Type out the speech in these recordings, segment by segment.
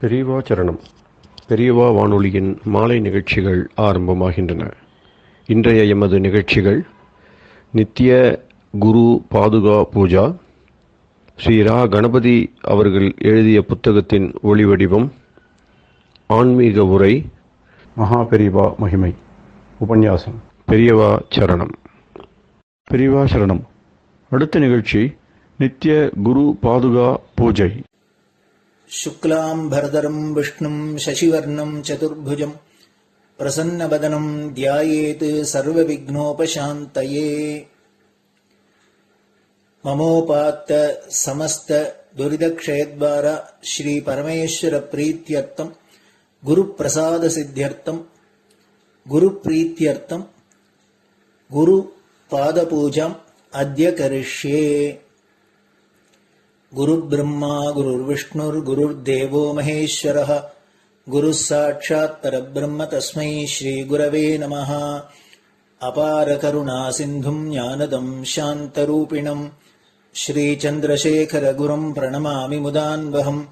பெரியவா சரணம். பெரியவா வானொலியின் மாலை நிகழ்ச்சிகள் ஆரம்பமாகின்றன. இன்றைய எமது நிகழ்ச்சிகள் நித்திய குரு பாதுகா பூஜா, ஸ்ரீ ரா கணபதி அவர்கள் எழுதிய புத்தகத்தின் ஒளிவடிவம், ஆன்மீக உரை, மகா பெரியவா மகிமை, உபன்யாசம். பெரியவா சரணம். பெரியவா சரணம். அடுத்த நிகழ்ச்சி நித்திய குரு பாதுகா பூஜை. शुक्लां भरदरं विष्णुं शशिवर्णं चतुर्भुजं प्रसन्नवदनं ध्यायेत् सर्वविघ्नोपशान्तये। ममोपात्त समस्त दुरितक्षयद्वारा श्री परमेश्वर प्रीत्यर्थं गुरुप्रसाद सिद्ध्यर्थं गुरुप्रीत्यर्थं गुरुपादपूजाम् अद्य करिष्ये। गुरुर्ब्रह्मा गुरुर्विष्णुर्गुरुर्देवो महेश्वरः गुरुः साक्षात् परब्रह्म तस्मै श्रीगुरवे नमः। अपार करुणासिन्धुं ज्ञानदं शान्तरूपिणं श्रीचन्द्रशेखरगुरुं प्रणमामि मुदान्वहम्।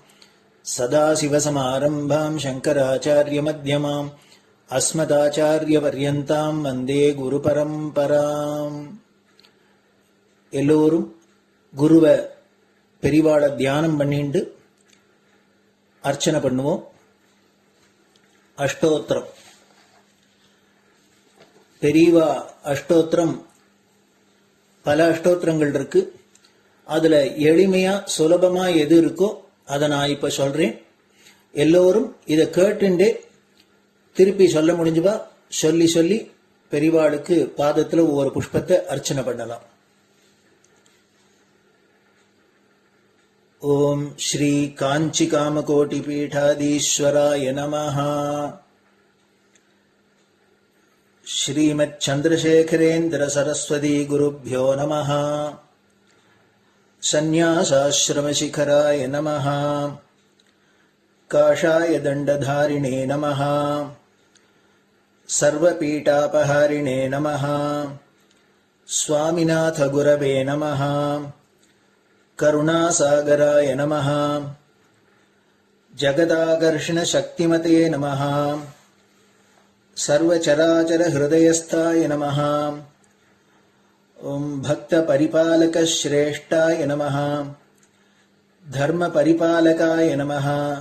सदाशिवसमारम्भां शङ्कराचार्यमध्यमाम् अस्मदाचार्यपर्यन्तां वन्दे गुरुपरम्पराम्. எல்லோரும் குருவை பெரிவாளை தியானம் பண்ணிண்டு அர்ச்சனை பண்ணுவோம். அஷ்டோத்திரம். பெரியவா அஷ்டோத்திரம் பல அஷ்டோத்திரங்கள் இருக்கு. அதுல எளிமையா சுலபமா எது இருக்கோ அதை நான் இப்ப சொல்றேன். எல்லோரும் இதை கேட்டுண்டே திருப்பி சொல்ல முடிஞ்சுவா சொல்லி சொல்லி பெரிவாளுக்கு பாதத்துல ஒவ்வொரு புஷ்பத்தை அர்ச்சனை பண்ணலாம். ओम श्री कांची कामकोटि पीठाधीश्वराय नमः. श्रीमत् चंद्रशेखरेन्द्र सरस्वती गुरुभ्यो नमः. संन्यासाश्रम शिखराय नमः. काषाय दंडधारिणे नमः. सर्वपीठापहारिणे नमः. स्वामिनाथ गुरवे नमः. करुणासागराय नमः. जगदाकर्षण शक्तिमते नमः. सर्वचराचर हृदयस्थाय नमः. ओम भक्त परिपालक श्रेष्ठाय नमः. धर्म परिपालकाय नमः.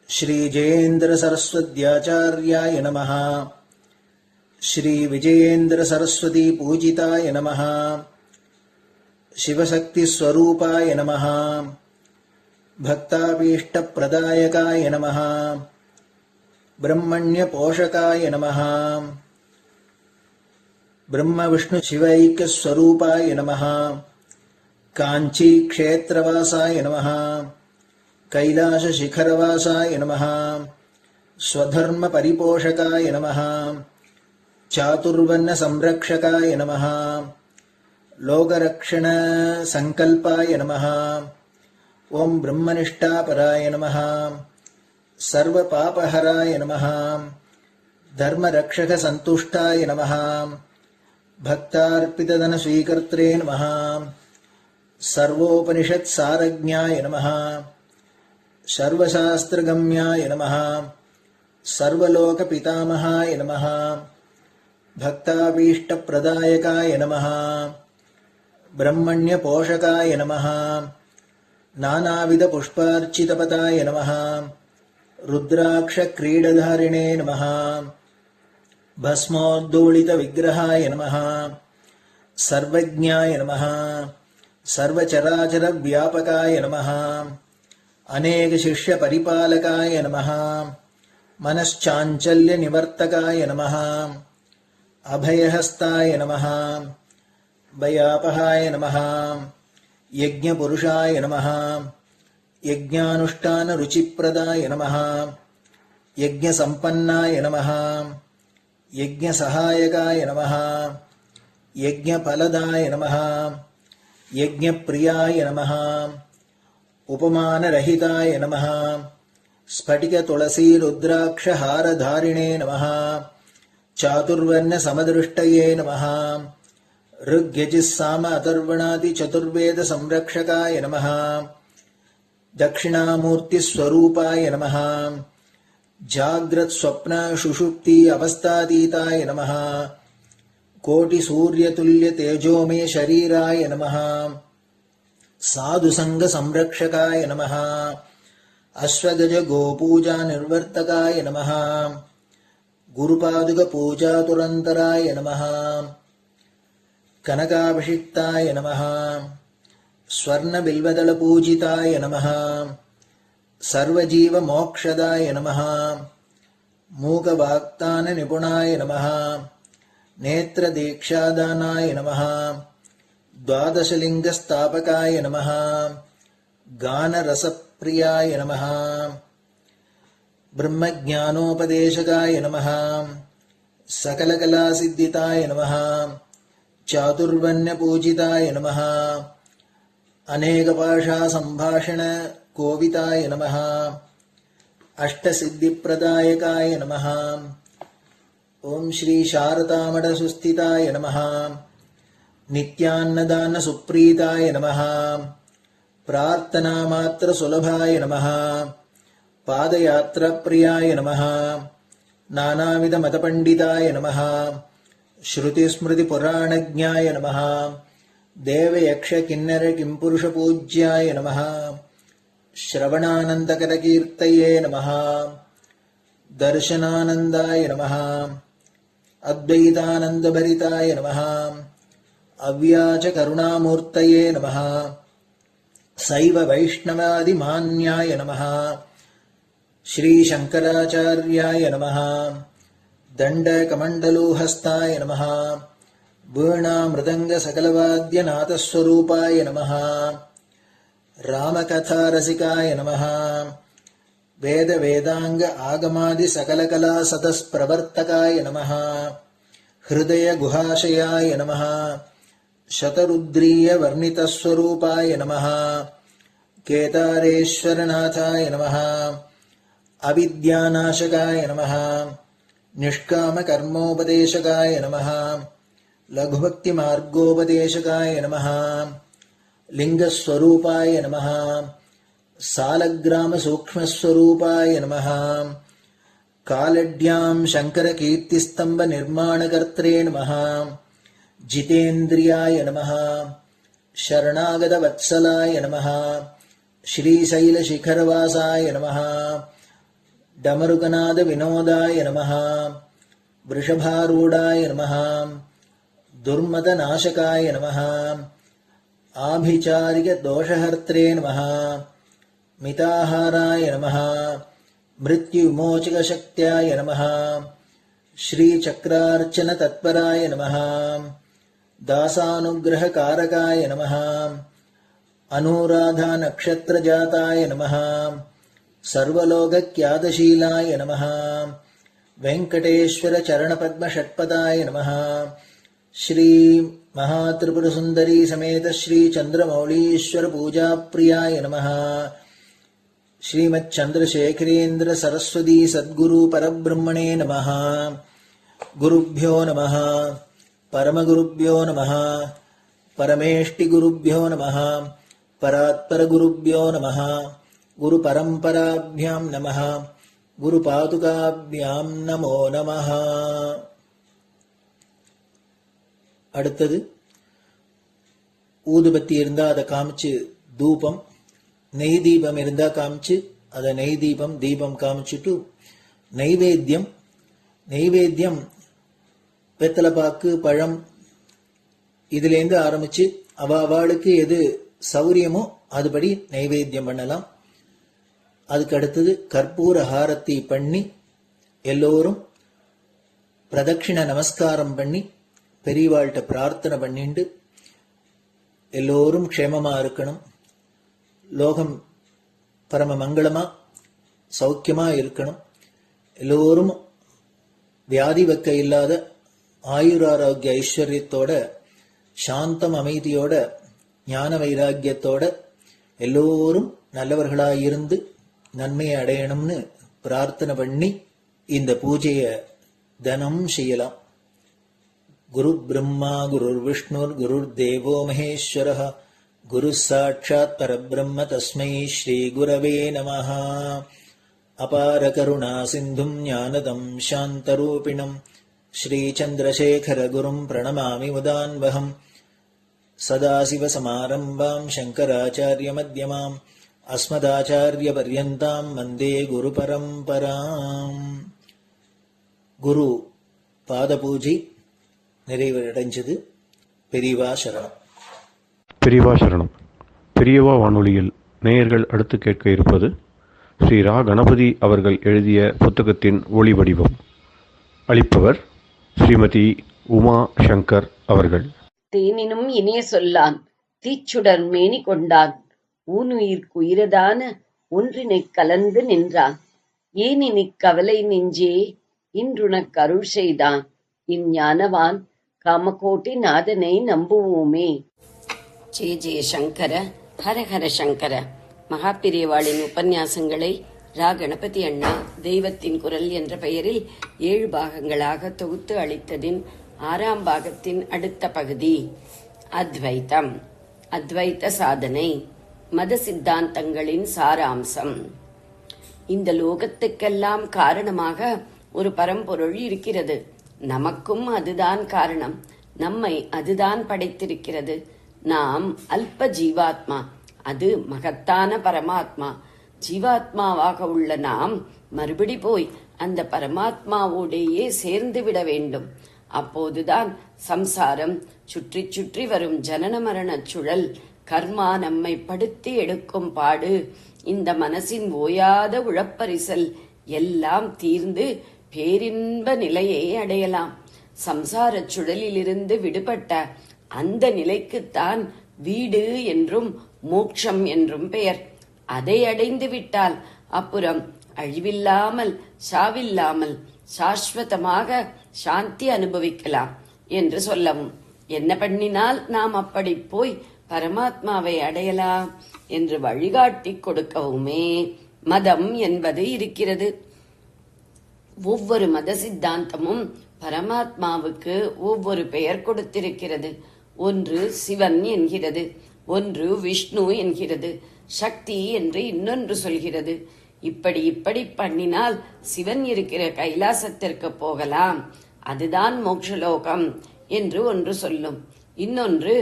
श्री जयेन्द्र सरस्वत्याचार्याय नमः. श्री विजयेन्द्र सरस्वती पूजिताय नमः. शिवशक्ति स्वरूपाय नमः. भक्ताभीष्ट प्रदायकाय नमः. ब्रह्मण्य पोषकाय नमः. ब्रह्म विष्णु शिवैक्य स्वरूपाय नमः. कांची क्षेत्रवासाय नमः. कैलाश शिखरवासाय नमः. स्वधर्म परिपोषकाय नमः. चातुर्वर्ण संरक्षकाय नमः. लोकरक्षण संकल्पाय नमः. ओम ब्रह्मनिष्ठापराय नमः. सर्वपापहराय नमः. धर्मरक्षक संतुष्टाय नमः. भक्तार्पितधन स्वीकर्त्रे नमः. सर्वोपनिषत् सारज्ञाय नमः. सर्वशास्त्रगम्याय नमः. सर्वलोक पितामहाय नमः. भक्ताभीष्ट प्रदायकाय नमः. ब्रह्मण्य पोषकाय नमः. नानाविध पुष्पार्चितपताय नमः. रुद्राक्ष क्रीडधारिणे नमः. भस्मोद्दोलित विग्रहाय नमः. सर्वज्ञाय नमः. सर्वचराचर व्यापकाय नमः. अनेक शिष्य परिपालकाय नमः. मनश्चाञ्चल्य निवर्तकाय नमः. अभयहस्ताय नमः. भयापहाय नमः. यज्ञपुरुषाय नमः. यज्ञानुष्ठान रुचिप्रदाय नमः. यज्ञसम्पन्नाय नमः. यज्ञसहायकाय नमः. यज्ञफलदाय नमः. यज्ञप्रियाय नमः. उपमानरहिताय नमः. स्फटिक तुलसी रुद्राक्ष हारधारिणे नमः. चातुर्वर्ण समदृष्टये नमः. ऋग्यजुस्साम अथर्वणादि चतुर्वेद संरक्षकाय नमः. दक्षिणामूर्तिस्वरूपाय नमः जाग्रत् स्वप्न सुषुप्ति अवस्थातीताय नमः कोटिसूर्यतुल्यतेजोमय शरीराय नमः साधुसङ्गसंरक्षकाय नमः अश्वगज गोपूजा निर्वर्तकाय नमः गुरुपादुकपूजातुरन्तराय नमः कनकाभिषिक्ताय नमः स्वर्णबिल्वदलपूजिताय नमः सर्वजीवमोक्षदाय नमः मूकवाक्ताननिपुणाय नमः नेत्रदीक्षादानाय नमः द्वादशलिङ्गस्थापकाय नमः गानरसप्रियाय नमः ब्रह्मज्ञानोपदेशकाय नमः सकलकलासिद्धिताय नमः चातुर्वर्ण्यपूजिताय नमः अनेकभाषासम्भाषण कोविताय नमः अष्टसिद्धिप्रदायकाय नमः ओम श्री शारदामठसुस्थिताय नमः नित्यान्नदानसुप्रीताय नमः प्रार्थनामात्रसुलभाय नमः पादयात्राप्रियाय नमः नानाविधमतपण्डिताय नमः श्रुतिस्मृतिपुराणज्ञाय नमः देवयक्षकिन्नरकिंपुरुषपूज्याय नमः श्रवणानन्दकरकीर्तये नमः दर्शनानन्दाय नमः अद्वैतानन्दभरिताय नमः अव्याजकरुणामूर्तये नमः शैव वैष्णवादिमान्याय नमः श्रीशङ्कराचार्याय नमः दण्डकमण्डलोहस्ताय नमः वीणामृदङ्गसकलवाद्यनाथस्वरूपाय नमः रामकथारसिकाय नमः वेदवेदाङ्ग आगमादिसकलकलासतस्प्रवर्तकाय नमः हृदयगुहाशयाय नमः शतरुद्रीयवर्णितस्वरूपाय नमः केदारेश्वरनाथाय नमः अविद्यानाशकाय नमः निष्कामकर्मोपदेशकाय नमः लघुभक्तिमार्गोपदेशकाय नमः लिङ्गस्वरूपाय नमः सालग्रामसूक्ष्मस्वरूपाय नमः कालड्यां शङ्करकीर्तिस्तम्भनिर्माणकर्त्रे नमः जितेन्द्रियाय नमः शरणागतवत्सलाय नमः श्रीशैलशिखरवासाय नमः डमरुकनादविनोदाय नमः वृषभारूढाय नमः दुर्मदनाशकाय नमः आभिचारिकदोषहर्त्रे नमः मिताहाराय नमः मृत्युविमोचकशक्त्याय नमः श्रीचक्रार्चनतत्पराय नमः दासानुग्रहकारकाय नमः अनुराधानक्षत्रजाताय नमः सर्वलोकख्यातशीलाय नमः वेङ्कटेश्वरचरणपद्मषट्पदाय नमः श्री महात्रिपुरसुन्दरी समेत श्री चन्द्रमौलीश्वर पूजाप्रियाय नमः श्रीमच्चन्द्रशेखरेन्द्र सरस्वती सद्गुरु परब्रह्मणे नमः गुरुभ्यो नमः परमगुरुभ्यो नमः परमेष्टिगुरुभ्यो नमः परात्परगुरुभ्यो नमः गुरुपरम्पराभ्यां नमः गुरुपादुकाभ्यां नमो नमः. அடுத்தது ஊதுபத்தி இருந்தா அதை காமிச்சு தூபம், நெய் தீபம் இருந்தா காமிச்சு அதை நெய் தீபம் தீபம் காமிச்சுட்டு நைவேத்தியம் வெத்தலைப்பாக்கு பழம் இதுலேருந்து ஆரம்பிச்சு அவளுக்கு எது சௌரியமோ அதுபடி நைவேத்தியம் பண்ணலாம். அதுக்கு அடுத்தது கற்பூர ஹாரத்தி பண்ணி எல்லோரும் பிரதட்சிண நமஸ்காரம் பண்ணி பெரியவாள்கிட்ட பிரார்த்தனை பண்ணிண்டு எல்லோரும் க்ஷேமமா இருக்கணும், லோகம் பரம மங்களமா சௌக்கியமா இருக்கணும், எல்லோரும் வியாதி வெக்க இல்லாத ஆயுராரோக்கிய ஐஸ்வர்யத்தோட சாந்தம் அமைதியோட ஞான வைராக்கியத்தோட எல்லோரும் நல்லவர்களாயிருந்து நன்மையை அடையணும்னு பிரார்த்தனை பண்ணி இந்த பூஜையை தினம் செய்யலாம். குரு பிரம்மா குருர் விஷ்ணுர் குருர் தேவோ மகேஸ்வரः குரு சாட்சாத் பரபிரம்ம தஸ்மை ஸ்ரீ குரவே நமஹ. அபார கருணா சிந்தும் ஞானதம் சாந்தரூபிணம் ஸ்ரீ சந்திரசேகர குரும் பிரணமாமி முதான்வகம். சதாசிவசமாரம்பாம் சங்கராச்சாரிய மத்யமாம் அஸ்மதாச்சாரிய பர்யந்தாம் வந்தே குரு பரம்பராம். குரு பாத பூஜை நிறைவடைஞ்சது. பெரியவா சரணம். பெரியவா சரணம். பெரியவா வானொலியில் நேயர்கள் அடுத்து கேட்க இருப்பது ஸ்ரீ ரா கணபதி அவர்கள் எழுதிய புத்தகத்தின் ஒளி வடிவம். அளிப்பவர் ஸ்ரீமதி உமா சங்கர் அவர்கள். தேனினும் இனிய சொல்லான் தீச்சுடர் மேனி கொண்டான் ஊனுயிர்க்கு உயிரதான ஒன்றினைக் கலந்து நின்றான் ஏனினிக் கவலை நெஞ்சே இன்றுனக் அருள் செய்தான் இஞ்ஞானவான் காமகோட்டி நாதனை நம்புவோமே. ஜெய ஜெய சங்கர, ஹரஹர சங்கர. மகாபிரியவாளின் உபன்யாசங்களை ரா கணபதி அண்ணா தெய்வத்தின் குரல் என்ற பெயரில் 7 பாகங்களாக தொகுத்து அளித்ததின் 6ஆம் பாகத்தின் அடுத்த பகுதி அத்வைத்தம். அத்வைத்த சாதனை, மத சித்தாந்தங்களின் சாராம்சம். இந்த லோகத்துக்கெல்லாம் காரணமாக ஒரு பரம்பொருள் இருக்கிறது. நமக்கும் அதுதான் காரணம். நம்மை அதுதான் படைத்திருக்கிறது. நாம் அல்ப ஜீவாத்மா, அது மகத்தான பரமாத்மா. ஜீவாத்மாவாக உள்ள நாம் மறுபடி போய் அந்த பரமாத்மாவோடையே சேர்ந்து விட வேண்டும். அப்போதுதான் சம்சாரம், சுற்றி சுற்றி வரும் ஜனன மரண சுழல், கர்மா நம்மை படுத்தி எடுக்கும் பாடு, இந்த மனசின் ஓயாத உழப்பரிசல் எல்லாம் தீர்ந்து பேரின்ப நிலையை அடையலாம். சம்சாரச் சுழலிலிருந்து விடுபட்ட அந்த நிலைக்குத்தான் வீடு என்றும் மோட்சம் என்றும் பெயர். அதை அடைந்து விட்டால் அப்புறம் அழிவில்லாமல் சாவில்லாமல் சாஸ்வதமாக சாந்தி அனுபவிக்கலாம் என்று சொல்லவும், என்ன பண்ணினால் நாம் அப்படி போய் பரமாத்மாவை அடையலாம் என்று வழிகாட்டி கொடுக்கவுமே மதம் என்பது இருக்கிறது. ஒவ்வொரு மத சித்தாந்தமும் பரமாத்மாவுக்கு ஒவ்வொரு பெயர் கொடுத்திருக்கிறது. ஒன்று சிவன் என்கிறது, ஒன்று விஷ்ணு என்கிறது, சக்தி என்று இன்னொன்று சொல்கிறது. இப்படி பண்ணினால் சிவன் இருக்கிற கைலாசத்திற்கு போகலாம், அதுதான் மோட்சலோகம் என்று ஒன்று சொல்லும். இன்னொன்று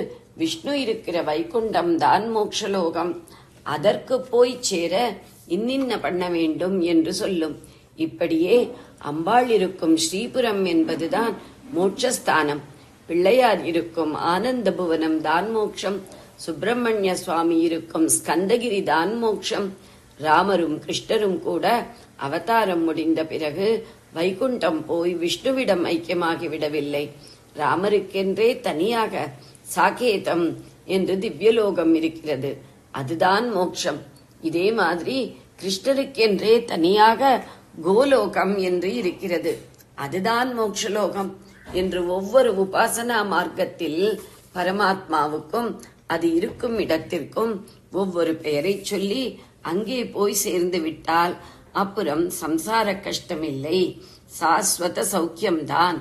விஷ்ணு இருக்கிற வைகுண்டம் தான் மோட்சலோகம், அதற்கு போய் சேர இன்னின்ன பண்ண வேண்டும் என்று சொல்லும். இப்படியே அம்பாள் இருக்கும் ஸ்ரீபுரம் என்பதுதான் மோட்சஸ்தானம். பிள்ளையார் இருக்கும் ஆனந்த புவனம் தான் மோட்சம். சுப்பிரமணிய சுவாமி இருக்கும் ஸ்கந்தகிரி தான் மோட்சம். ராமரும் கிருஷ்ணரும் கூட அவதாரம் முடிந்த பிறகு வைகுண்டம் போய் விஷ்ணுவிடம் ஐக்கியமாகிவிடவில்லை. ராமருக்கென்றே தனியாக சாகேதம் என்று திவ்யலோகம் இருக்கிறது, அதுதான் மோட்சம். இதே மாதிரி கிருஷ்ணருக்கென்றே தனியாக கோலோகம் என்று இருக்கிறது, அதுதான் மோட்சலோகம் என்று ஒவ்வொரு உபாசனா மார்க்கத்தில் பரமாத்மாவுக்கும் அது இருக்கும் இடத்திற்கும் ஒவ்வொரு பெயரை சொல்லி அங்கே போய் சேர்ந்து விட்டால் அப்புறம் சம்சார கஷ்டமில்லை, சாஸ்வத சௌக்கியம்தான்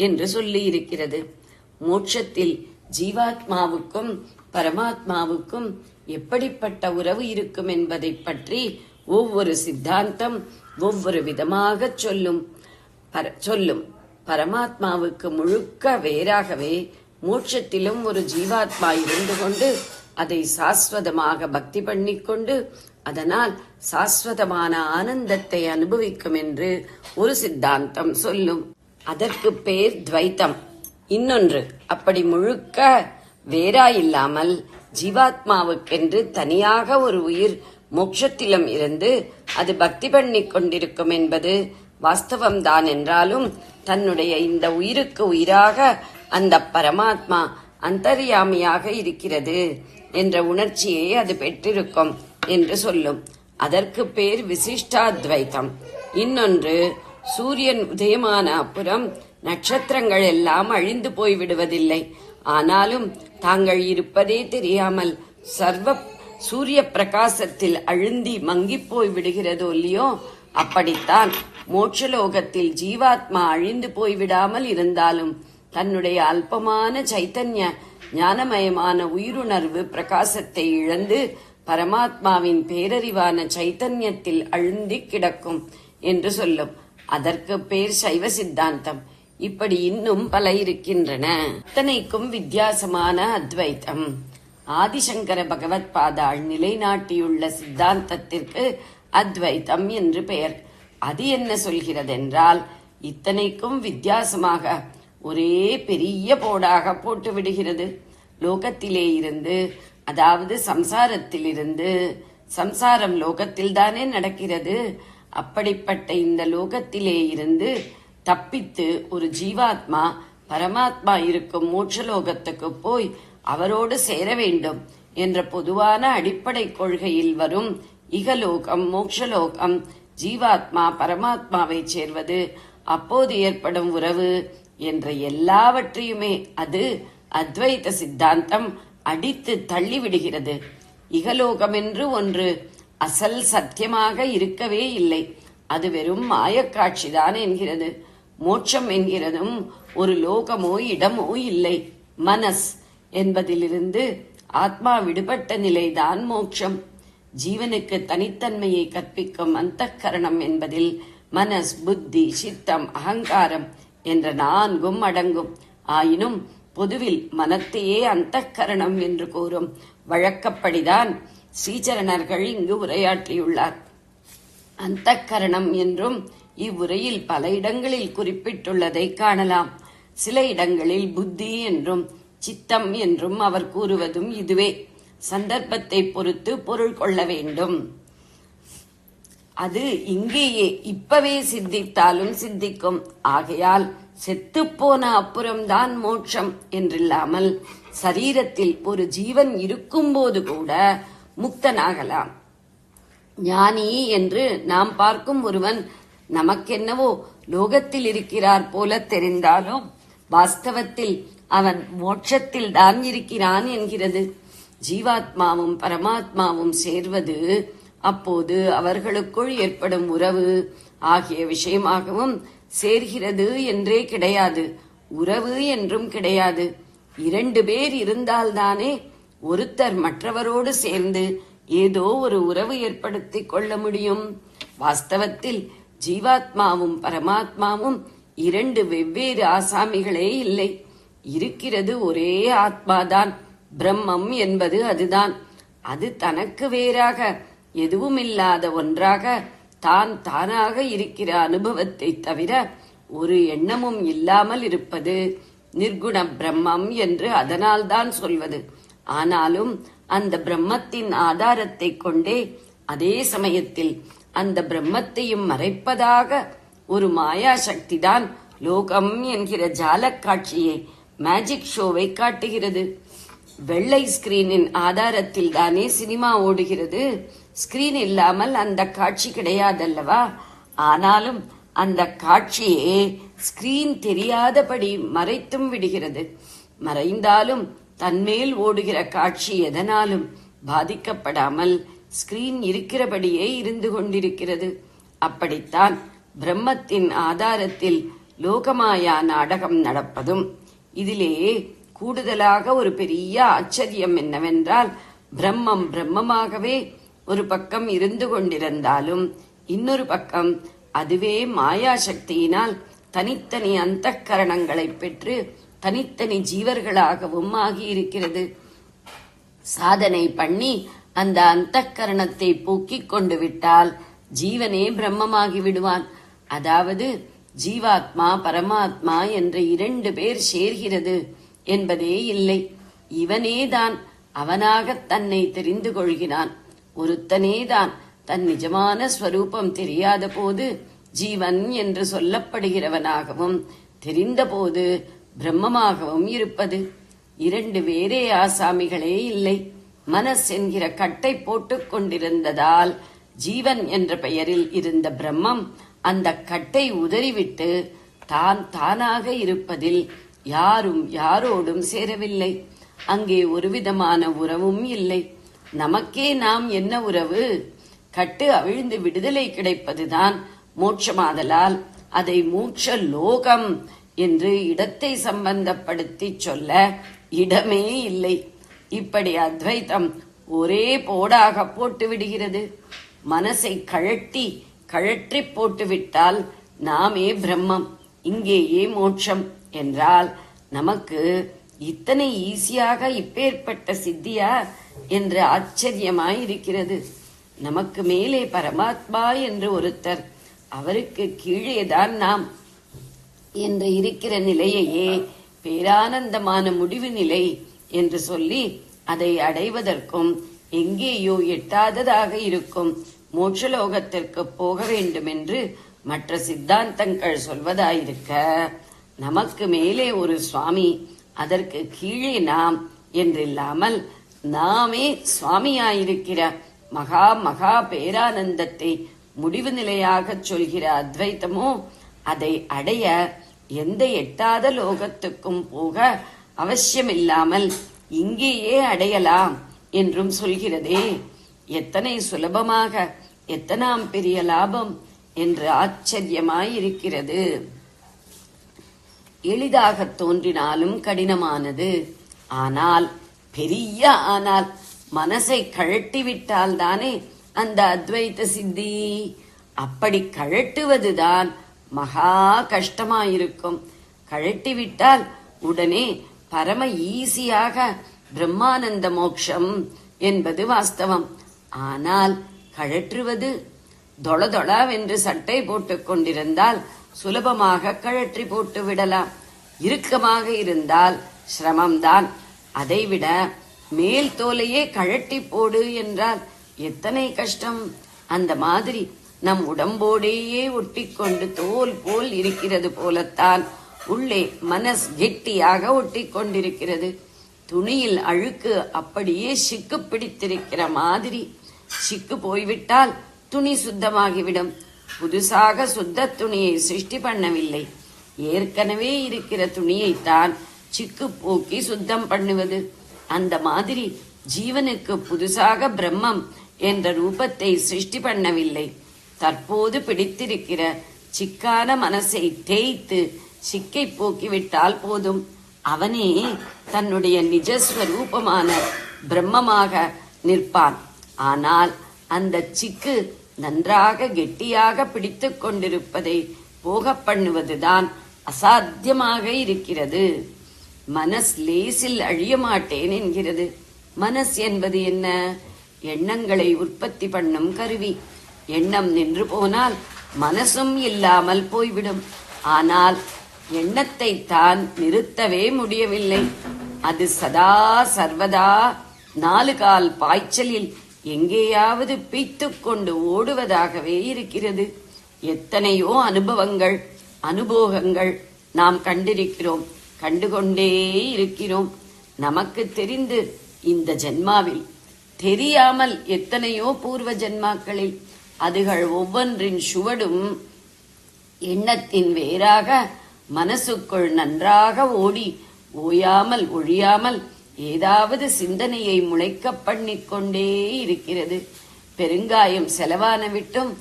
என்று சொல்லி இருக்கிறது. மோட்சத்தில் ஜீவாத்மாவுக்கும் பரமாத்மாவுக்கும் எப்படிப்பட்ட உறவு இருக்கும் என்பதை பற்றி ஒவ்வொரு சித்தாந்தம் ஒவ்வொரு விதமாக சொல்லும். பரமாத்மாவுக்கு முழுக்க வேறாகவே மோட்சத்திலும் ஒரு ஜீவாத்மா இருந்து கொண்டு அதை சாஸ்வதமாக பக்தி பண்ணிக்கொண்டு அதனால் சாஸ்வதமான ஆனந்தத்தை அனுபவிக்கும் என்று ஒரு சித்தாந்தம் சொல்லும். அதற்கு பேர் துவைத்தம். இன்னொன்று அப்படி முழுக்க வேறாயில்லாமல் ஜீவாத்மாவுக்கென்று தனியாக ஒரு உயிர் மோட்சத்திலும் இருந்து அது பக்தி பண்ணி கொண்டிருக்கும் என்பது வாஸ்தவம்தான் என்றாலும் தன்னுடைய இந்த உயிருக்கு உயிராக அந்த பரமாத்மா அந்தர்யாமியாக இருக்கிறது என்ற உணர்ச்சியை அது பெற்றிருக்கும் என்று சொல்லும். அதற்கு பேர் விசிஷ்டாத்வைத்தம். இன்னொன்று, சூரியன் உதயமான அப்புறம் நட்சத்திரங்கள் எல்லாம் அழிந்து போய் விடுவதில்லை, ஆனாலும் தாங்கள் இருப்பதே தெரியாமல் சர்வ சூரிய பிரகாசத்தில் அழுந்தி மங்கிப் போய் விடுகிறதோ இல்லையோ, அப்படித்தான் மோட்சலோகத்தில் ஜீவாத்மா அழிந்து போய்விடாமல் இருந்தாலும் தன்னுடைய அல்பமான சைத்தன்ய ஞானமயமான உயிருணர்வு பிரகாசத்தை இழந்து பரமாத்மாவின் பேரறிவான சைத்தன்யத்தில் அழுந்தி கிடக்கும் என்று சொல்லும். அதற்கு பேர் சைவ சித்தாந்தம். இப்படி இன்னும் பல இருக்கின்றன. அத்தனைக்கும் வித்தியாசமான அத்வைத்தம். ஆதிசங்கர பகவத் பாதாள் நிலைநாட்டியுள்ள சித்தாந்தத்திற்கு அத்வைத்தம் என்று பெயர். அது என்ன சொல்கிறதென்றால், இத்தனைக்கும் வித்தியாசமாக ஒரே பெரிய போடாக போட்டு விடுகிறது. லோகத்திலே இருந்து, அதாவது சம்சாரத்திலிருந்து, சம்சாரம் லோகத்தில்தானே நடக்கிறது, அப்படிப்பட்ட இந்த லோகத்திலே இருந்து தப்பித்து ஒரு ஜீவாத்மா பரமாத்மா இருக்கும் மோட்சலோகத்துக்கு போய் அவரோடு சேர வேண்டும் என்ற பொதுவான அடிப்படை கொள்கையில் வரும் இகலோகம் மோட்சலோகம், ஜீவாத்மா பரமாத்மாவை சேர்வது, அப்போது ஏற்படும் உறவு என்ற எல்லாவற்றையுமே அது அத்வைத சித்தாந்தம் அடித்து தள்ளிவிடுகிறது. இகலோகம் என்று ஒன்று அசல் சத்தியமாக இருக்கவே இல்லை, அது வெறும் மாயக்காட்சிதான் என்கிறது. மோட்சம் என்கிறதும் ஒரு லோகமோ இடமோ இல்லை. மனஸ் என்பதிலிருந்து ஆத்மா விடுபட்ட நிலைதான் மோட்சம். ஜீவனுக்கு தனித்தன்மையை கற்பிக்கும் அந்தக்கரணம் என்பதில் மனஸ், புத்தி, சித்தம், அகங்காரம் என்ற நான்கும் அடங்கும். ஆயினும் பொதுவில் மனத்தையே அந்தக்கரணம் என்று கூறும் வழக்கப்படிதான் ஸ்ரீசரணர்கள் இங்கு உரையாற்றியுள்ளார். அந்தக்கரணம் என்றும் இவ்வுரையில் பல இடங்களில் குறிப்பிட்டுள்ளதை காணலாம். சில இடங்களில் புத்தி என்றும் சித்தம் என்றும் அவர் கூறுவதும் இதுவே. சந்தர்ப்பத்தை பொறுத்து பொருள் கொள்ள வேண்டும். அது இங்கேயே இப்பவே சித்தித்தாலும் சித்திக்கும். ஆகையால் செத்துப்போன அப்புறம்தான் மோட்சம் என்றில்லாமல் சரீரத்தில் ஒரு ஜீவன் இருக்கும்போது கூட முக்தனாகலாம். ஞானி என்று நாம் பார்க்கும் ஒருவன் நமக்கென்னவோ லோகத்தில் இருக்கிறார் போல தெரிந்தாலும் வாஸ்தவத்தில் அவன் மோட்சத்தில் தான் இருக்கிறான் என்கிறது. ஜீவாத்மாவும் பரமாத்மாவும் சேர்வது அப்போது அவர்களுக்குள் ஏற்படும் உறவு ஆகிய விஷயமாகவும் சேர்கிறது என்றே கிடையாது, உறவு என்றும் கிடையாது. 2 பேர் இருந்தால்தானே ஒருத்தர் மற்றவரோடு சேர்ந்து ஏதோ ஒரு உறவு ஏற்படுத்திக் கொள்ள முடியும். வாஸ்தவத்தில் ஜீவாத்மாவும் பரமாத்மாவும் 2 வெவ்வேறு ஆசாமிகளே இல்லை. இருக்கிறது ஒரே ஆத்மாதான். பிரம்மம் என்பது அதுதான். அது தனக்கு வேறாக எதுவுமில்லாத ஒன்றாக தான் தானாக இருக்கிற அனுபவத்தை தவிர ஒரு எண்ணமும் இல்லாமல் இருப்பது நிர்குண பிரம்மம் என்று அதனால்தான் சொல்வது. ஆனாலும் அந்த பிரம்மத்தின் ஆதாரத்தை கொண்டே அதே சமயத்தில் அந்த பிரம்மத்தையும் மறைப்பதாக ஒரு மாயா சக்திதான் லோகம் என்கிற ஜாலக் காட்சியை, மேஜிக் ஷோவை காட்டுகிறது. வெள்ளை ஸ்கிரீனின் ஆதாரத்தில் தானே சினிமா ஓடுகிறது. ஸ்கிரீன் இல்லாமல் அந்த காட்சி கிடையாதல்லவா? ஆனாலும் அந்த காட்சியே ஸ்கிரீன் தெரியாதபடி மறைத்தும் விடுகிறது. மறைந்தாலும் தன்மேல் ஓடுகிற காட்சி எதனாலும் பாதிக்கப்படாமல் ஸ்கிரீன் இருக்கிறபடியே இருந்து கொண்டிருக்கிறது. அப்படித்தான் பிரம்மத்தின் ஆதாரத்தில் லோகமாயா நாடகம் நடப்பதும். இதிலே கூடுதலாக ஒரு பெரிய ஆச்சரியம் என்னவென்றால், பிரம்மம் பிரம்மமாகவே ஒரு பக்கம் இருந்து கொண்டிருந்தாலும் இன்னொரு பக்கம் அதுவே மாயா சக்தியினால் தனித்தனி அந்தக்கரணங்களை பெற்று தனித்தனி ஜீவர்களாகவும் ஆகியிருக்கிறது. சாதனை பண்ணி அந்த அந்தக்கரணத்தை போக்கிக் கொண்டு விட்டால் ஜீவனே பிரம்மமாகி விடுவான். அதாவது ஜீவாத்மா பரமாத்மா என்ற 2 பேர் சேர்கிறது என்பதே இல்லை. இவனேதான் அவனாக தன்னை தெரிந்து கொள்கிறான். ஒருத்தனேதான் தன் நிஜமான ஸ்வரூபம் தெரியாத போது ஜீவன் என்று சொல்லப்படுகிறவனாகவும் தெரிந்தபோது பிரம்மமாகவும் இருப்பது. 2 வேறே ஆசாமிகளே இல்லை. மனஸ் என்கிற கட்டை போட்டுக் கொண்டிருந்ததால் ஜீவன் என்ற பெயரில் இருந்த பிரம்மம் அந்த கட்டை உதறிவிட்டு தான் தானாக இருப்பதில் யாரும் யாரோடும் சேரவில்லை. அங்கே ஒருவிதமான உறவும் இல்லை. நமக்கே நாம் என்ன உறவு? கட்டு அவிழ்ந்து விடுதலை கிடைப்பதுதான் மோட்சமாதலால் அதை மோட்ச லோகம் என்று இடத்தை சம்பந்தப்படுத்தி சொல்ல இடமே இல்லை. இப்படி அத்வைத்தம் ஒரே போடாக போட்டு விடுகிறது. மனசை கழற்றி போட்டுவிட்டால் நாமே பிரம்மம், இங்கேயே மோட்சம் என்றால் நமக்கு இத்தனை ஈஸியாக இப்பேற்பட்ட சித்தியா என்று ஆச்சரியமாயிருக்கிறது. நமக்கு மேலே பரமாத்மா என்று ஒருத்தர், அவருக்கு கீழேதான் நாம் என்று இருக்கிற நிலையையே பேரானந்தமான முடிவு நிலை என்று சொல்லி அதை அடைவதற்கும் எங்கேயோ எட்டாததாக இருக்கும் மோட்சலோகத்திற்கு போக வேண்டும் என்று மற்ற சித்தாந்தங்கள் சொல்வதாயிருக்க, நமக்கு மேலே ஒரு சுவாமி, அதற்கு கீழே நாம் என்றில்லாமல் நாமே சுவாமியாயிருக்கிற மகா மகா பேரானந்தத்தை முடிவு நிலையாக சொல்கிற அத்வைத்தமோ அதை அடைய எந்த எட்டாத லோகத்துக்கும் போக அவசியமில்லாமல் இங்கேயே அடையலாம் என்றும் சொல்கிறதே. எத்தனை சுலபமாக, எத்தனாம் பெரிய லாபம் என்று ஆச்சரியமாயிருக்கிறது. எளிதாக தோன்றினாலும் கடினமானது. ஆனால் பெரிய ஆனால் மனசை கழட்டிவிட்டால் தானே அந்த அத்வைத சித்தி. அப்படி கழட்டுவதுதான் மகா கஷ்டமாயிருக்கும். கழட்டிவிட்டால் உடனே பரம ஈஸியாக பிரம்மானந்த மோட்சம் என்பது வாஸ்தவம். ஆனால் கழற்றுவது தொளதொளாவென்று சட்டை போட்டுக் கொண்டிருந்தால் சுலபமாக கழற்றி போட்டு விடலாம். இறுக்கமாக இருந்தால் சிரமம்தான். அதைவிட மேல் தோலையே கழட்டி போடு என்றால் எத்தனை கஷ்டம். அந்த மாதிரி நம் உடம்போடையே ஒட்டிக்கொண்டு தோல் போல் இருக்கிறது போலத்தான் உள்ளே மனஸ் கெட்டியாக ஒட்டி கொண்டிருக்கிறது. துணியில் அழுக்கு அப்படியே சிக்கு பிடித்திருக்கிற மாதிரி. சிக்கு போய்விட்டால் துணி சுத்தமாகிவிடும். புதுசாக சுத்த துணியை சிருஷ்டி பண்ணவில்லை, ஏற்கனவே இருக்கிற துணியைத்தான் சிக்கு போக்கி சுத்தம் பண்ணுவது. அந்த மாதிரி ஜீவனுக்கு புதுசாக பிரம்மம் என்ற ரூபத்தை சிருஷ்டி பண்ணவில்லை. தற்போது பிடித்திருக்கிற சிக்கான மனசை தேய்த்து சிக்கை போக்கிவிட்டால் போதும். அவனே தன்னுடைய நிஜஸ்வரூபமான பிரம்மமாக நிற்பான். ஆனால் அந்த சிக்கு நன்றாக கெட்டியாக பிடித்து கொண்டிருப்பதை போக பண்ணுவதுதான் அசாத்தியமாக இருக்கிறது. மனஸ் லேசில் அழிய மாட்டேன் என்கிறது. மனஸ் என்பது என்ன? எண்ணங்களை உற்பத்தி பண்ணும் கருவி. எண்ணம் நின்று போனால் மனசும் இல்லாமல் போய்விடும். ஆனால் எண்ணத்தை தான் நிறுத்தவே முடியவில்லை. அது சதா சர்வதா 4 கால் பாய்ச்சலில் எங்கேயாவது பீத்துக் கொண்டு ஓடுவதாகவே இருக்கிறது. எத்தனையோ அனுபவங்கள், அனுபோகங்கள் நாம் கண்டிருக்கிறோம், கண்டுகொண்டே இருக்கிறோம். நமக்கு தெரிந்து இந்த ஜென்மாவில், தெரியாமல் எத்தனையோ பூர்வ ஜென்மாக்களில் அதுகள் ஒவ்வொன்றின் சுவடும் எண்ணத்தின் வேறாக மனசுக்குள் நன்றாக ஓடி ஓயாமல் ஒழியாமல் ஏதாவது சிந்தனையை முளைக்க பண்ணிக்கொண்டே இருக்கிறது. பெருங்காயம் செலவான விட்டும்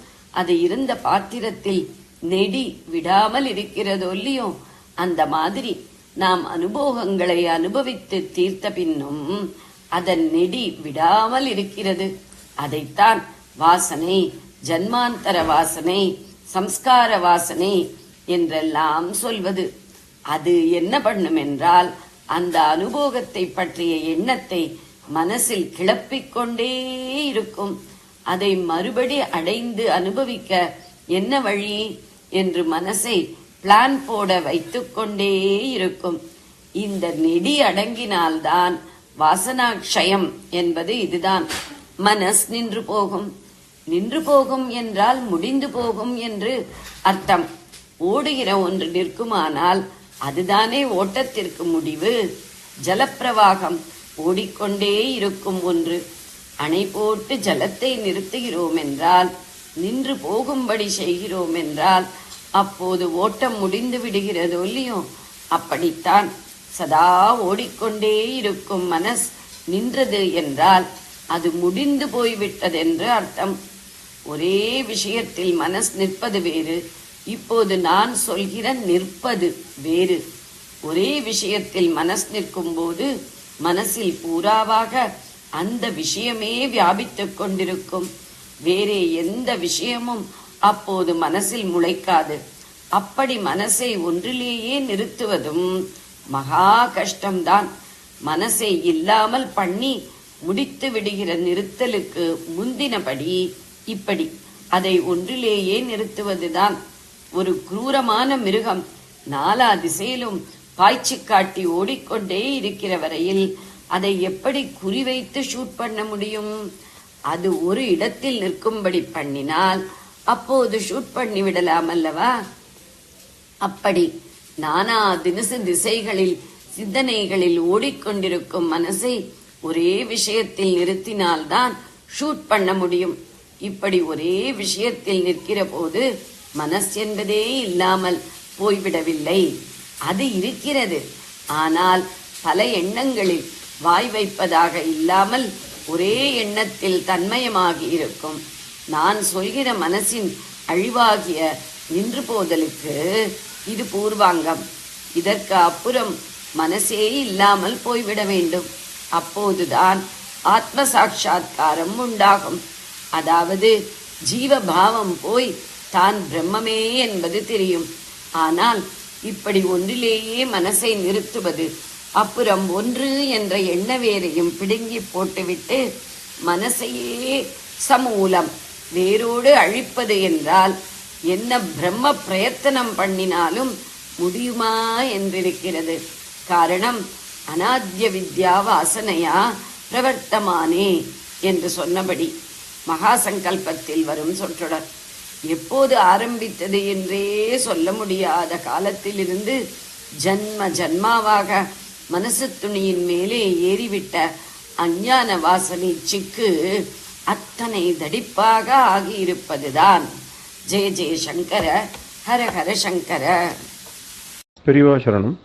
அது இருந்த பாத்திரத்தில் நெடி விடாமல் இருக்கிறதோ இல்லையோ, அந்த மாதிரி நாம் அனுபவங்களை அனுபவித்து தீர்த்த பின்னும் அதன் நெடி விடாமல் இருக்கிறது. அதைத்தான் வாசனை, ஜன்மாந்தர வாசனை, சம்ஸ்கார வாசனை என்றெல்லாம் சொல்வது. அது என்ன பண்ணும் என்றால், அந்த அனுபவத்தை பற்றிய எண்ணத்தை மனசில் கிளப்பிக் கொண்டே இருக்கும். அதை மறுபடி அடைந்து அனுபவிக்க என்ன வழி என்று மனசை பிளான் போட வைத்துக் கொண்டே இருக்கும். இந்த நெடி அடங்கினால்தான் வாசனாக்ஷயம் என்பது இதுதான். மனஸ் நின்று போகும். நின்று போகும் என்றால் முடிந்து போகும் என்று அர்த்தம். ஓடுகிற ஒன்று நிற்குமானால் அதுதானே ஓட்டத்திற்கு முடிவு. ஜலப்பிரவாகம் ஓடிக்கொண்டே இருக்கும் ஒன்று. அணை போட்டு ஜலத்தை நிறுத்துகிறோம் என்றால், நின்று போகும்படி செய்கிறோம் என்றால் அப்போது ஓட்டம் முடிந்து விடுகிறதோ இல்லையோ. அப்படித்தான் சதா ஓடிக்கொண்டே இருக்கும் மனஸ் நின்றது என்றால் அது முடிந்து போய்விட்டதென்று அர்த்தம். ஒரே விஷயத்தில் மனஸ் நிற்பது வேறு, இப்போது நான் சொல்கிற நிற்பது வேறு. ஒரே விஷயத்தில் மனசு நிற்கும் போது மனசில் பூராவாக அந்த விஷயமே வியாபித்துக் கொண்டிருக்கும். வேறே எந்த விஷயமும் அப்போது மனசில் முளைக்காது. அப்படி மனசை ஒன்றிலேயே நிறுத்துவதும் மகா கஷ்டம்தான். மனசை இல்லாமல் பண்ணி முடித்து விடுகிற நிறுத்தலுக்கு முந்தினபடி இப்படி அதை ஒன்றிலேயே நிறுத்துவதுதான். ஒரு குரூரமான மிருகம் நாலா திசையிலும் பாய்ச்சி காட்டி ஓடிக்கொண்டே இருக்கிற வரையில் அதை எப்படி குறிவைத்து ஷூட் பண்ண முடியும்? அது ஒரு இடத்தில் நிற்கும்படி பண்ணினால் அப்போது ஷூட் பண்ணி விடலாம் அல்லவா? அப்படி நானா திசைகளில் சிந்தனைகளில் ஓடிக்கொண்டிருக்கும் மனசை ஒரே விஷயத்தில் நிறுத்தினால்தான் ஷூட் பண்ண முடியும். இப்படி ஒரே விஷயத்தில் நிற்கிற போது மனசு என்பதே இல்லாமல் போய்விடவில்லை. அது இருக்கிறது. ஆனால் பல எண்ணங்களில் வாய் வைப்பதாக இல்லாமல் ஒரே எண்ணத்தில் தன்மயமாகி இருக்கும். நான் சொல்கிற மனசின் அழிவாகிய நின்று போதலுக்கு இது பூர்வாங்கம். இதற்கு அப்புறம் மனசே இல்லாமல் போய்விட வேண்டும். அப்போதுதான் ஆத்ம சாட்சா்காரம் உண்டாகும். அதாவது ஜீவபாவம் போய் தான் பிரம்மமே என்பது தெரியும். ஆனால் இப்படி ஒன்றிலேயே மனசை நிறுத்துவது, அப்புறம் ஒன்று என்ற எண்ண வேரையும் பிடுங்கி போட்டுவிட்டு மனசையே சமூலம் வேரோடு அழிப்பது என்றால் என்ன பிரம்ம பிரயத்தனம் பண்ணினாலும் முடியுமா என்றிருக்கிறது. காரணம் அநாத்ய வித்யா வாசனையா பிரவர்த்தமானே என்று சொன்னபடி மகா சங்கல்பத்தில் வரும் சொற்றொடர். எப்போது ஆரம்பித்தது என்றே சொல்ல முடியாத காலத்திலிருந்து ஜன்ம ஜன்மாவாக மனசு துணியின் மேலே ஏறிவிட்ட அஞ்ஞான வாசனை சிக்கு அத்தனை தடிப்பாக ஆகியிருப்பதுதான். ஜெய ஜெய சங்கர, ஹர ஹர சங்கர. பெரியவா சரணம்.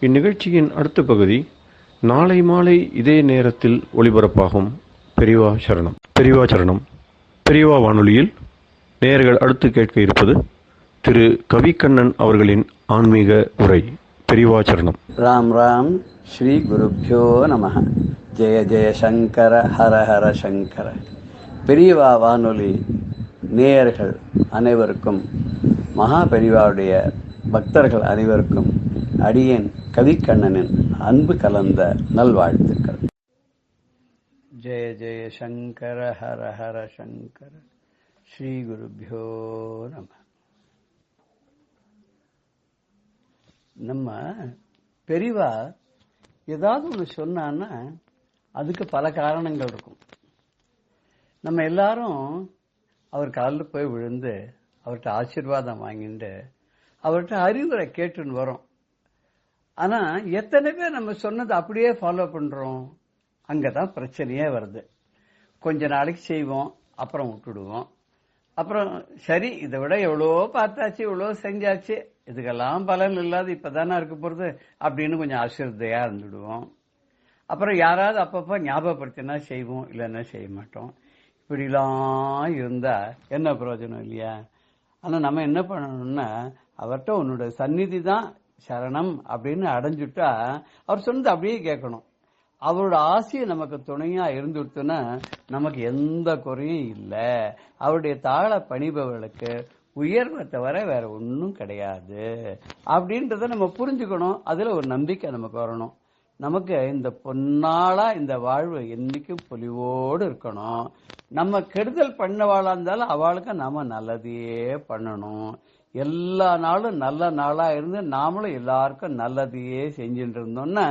இந்நிகழ்ச்சியின் அடுத்த பகுதி நாளை மாலை இதே நேரத்தில் ஒளிபரப்பாகும். பெரியவா சரணம். பெரியவா சரணம். பெரியவா வானொலியில் நேயர்கள் அடுத்து கேட்க இருப்பது திரு கவிக்கண்ணன் அவர்களின் ஆன்மீக உரை. பெரியவா சரணம். ராம் ராம். ஸ்ரீ குருப்யோ நமஹ. ஜெய ஜெய சங்கர, ஹர ஹர சங்கர. பெரியவா வானொலி நேயர்கள் அனைவருக்கும், மகா பெரியவாவுடைய பக்தர்கள் அனைவருக்கும் அடியேன் கவிக்கண்ணனின் அன்பு கலந்த நல்வாழ்த்துக்கள். ஜெய ஜெய சங்கர, ஹர ஹர சங்கர. ஸ்ரீ குருப்யோ நம. நம்ம பெரியவா ஏதாவது ஒன்று சொன்னான்னா அதுக்கு பல காரணங்கள் இருக்கும். நம்ம எல்லாரும் அவர் காலில் போய் விழுந்து அவர்கிட்ட ஆசீர்வாதம் வாங்கிட்டு அவர்கிட்ட அறிவுரை கேட்டுன்னு வரோம். ஆனா எத்தனை பேர் நம்ம சொன்னதை அப்படியே ஃபாலோ பண்றோம்? அங்கதான் பிரச்சனையே வருது. கொஞ்ச நாளைக்கு செய்வோம், அப்புறம் விட்டுடுவோம். அப்புறம் சரி, இதை விட எவ்வளோ பார்த்தாச்சு, எவ்வளோ செஞ்சாச்சு, இதுக்கெல்லாம் பலன் இல்லாத இப்பதானே இருக்க போறது அப்படின்னு கொஞ்சம் அசிரத்தையா இருந்துடுவோம். அப்புறம் யாராவது அப்பப்ப ஞாபகப்படுத்தினா செய்வோம், இல்லைன்னா செய்ய மாட்டோம். இப்படிலாம் இருந்தா என்ன பிரயோஜனம் இல்லையா? ஆனா நம்ம என்ன பண்ணணும்னா, அவர்கிட்ட உன்னோட சந்நிதி தான் சரணம் அப்படின்னு அடைஞ்சுட்டா அவர் சொன்னது அப்படியே கேட்கணும். அவரோட ஆசையை நமக்கு துணையா இருந்துட்டுன்னா நமக்கு எந்த குறையும் இல்லை. அவருடைய தாழ பணிபவர்களுக்கு உயர்வை தவிர வேற ஒன்றும் கிடையாது அப்படின்றத நம்ம புரிஞ்சுக்கணும். அதுல ஒரு நம்பிக்கை நமக்கு வரணும். நமக்கு இந்த பொன்னாளா இந்த வாழ்வு என்னைக்கும் பொலிவோடு இருக்கணும். நம்ம கெடுதல் பண்ணவாளா இருந்தாலும் அவளுக்கு நாம நல்லதையே பண்ணணும். எல்லா நாளும் நல்ல நாளா இருந்து நாமளும் எல்லாருக்கும் நல்லதையே செஞ்சுட்டு இருந்தோம்னா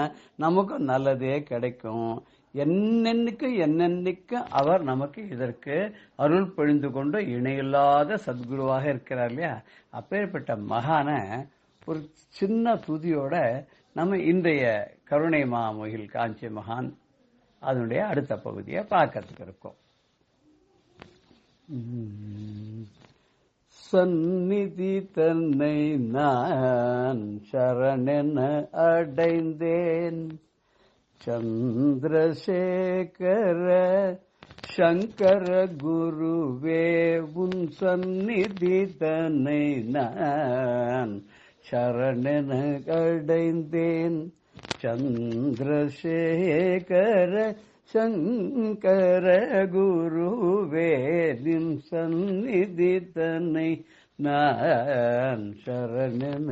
நமக்கும் நல்லதே கிடைக்கும். என்னென்னைக்கும் அவர் நமக்கு இதற்கு அருள் பொழிந்து கொண்டு இணையில்லாத சத்குருவாக இருக்கிறார் இல்லையா? அப்பேற்பட்ட மகான ஒரு சின்ன துதியோட நம்ம இன்றைய கருணை மாமுகில் காஞ்சி மகான் அதனுடைய அடுத்த பகுதியை பார்க்கறதுக்கு இருக்கோம். சந்நிதி தன்னை நான் சரணென அடைந்தேன், சந்திரசேகர சங்கர குருவே உன் சந்நிதி தன்னை நான் சரணென அடைந்தேன். சந்திரசேகர சங்கர குருவே நின் சந்நிதி தன்னை நான் சரணென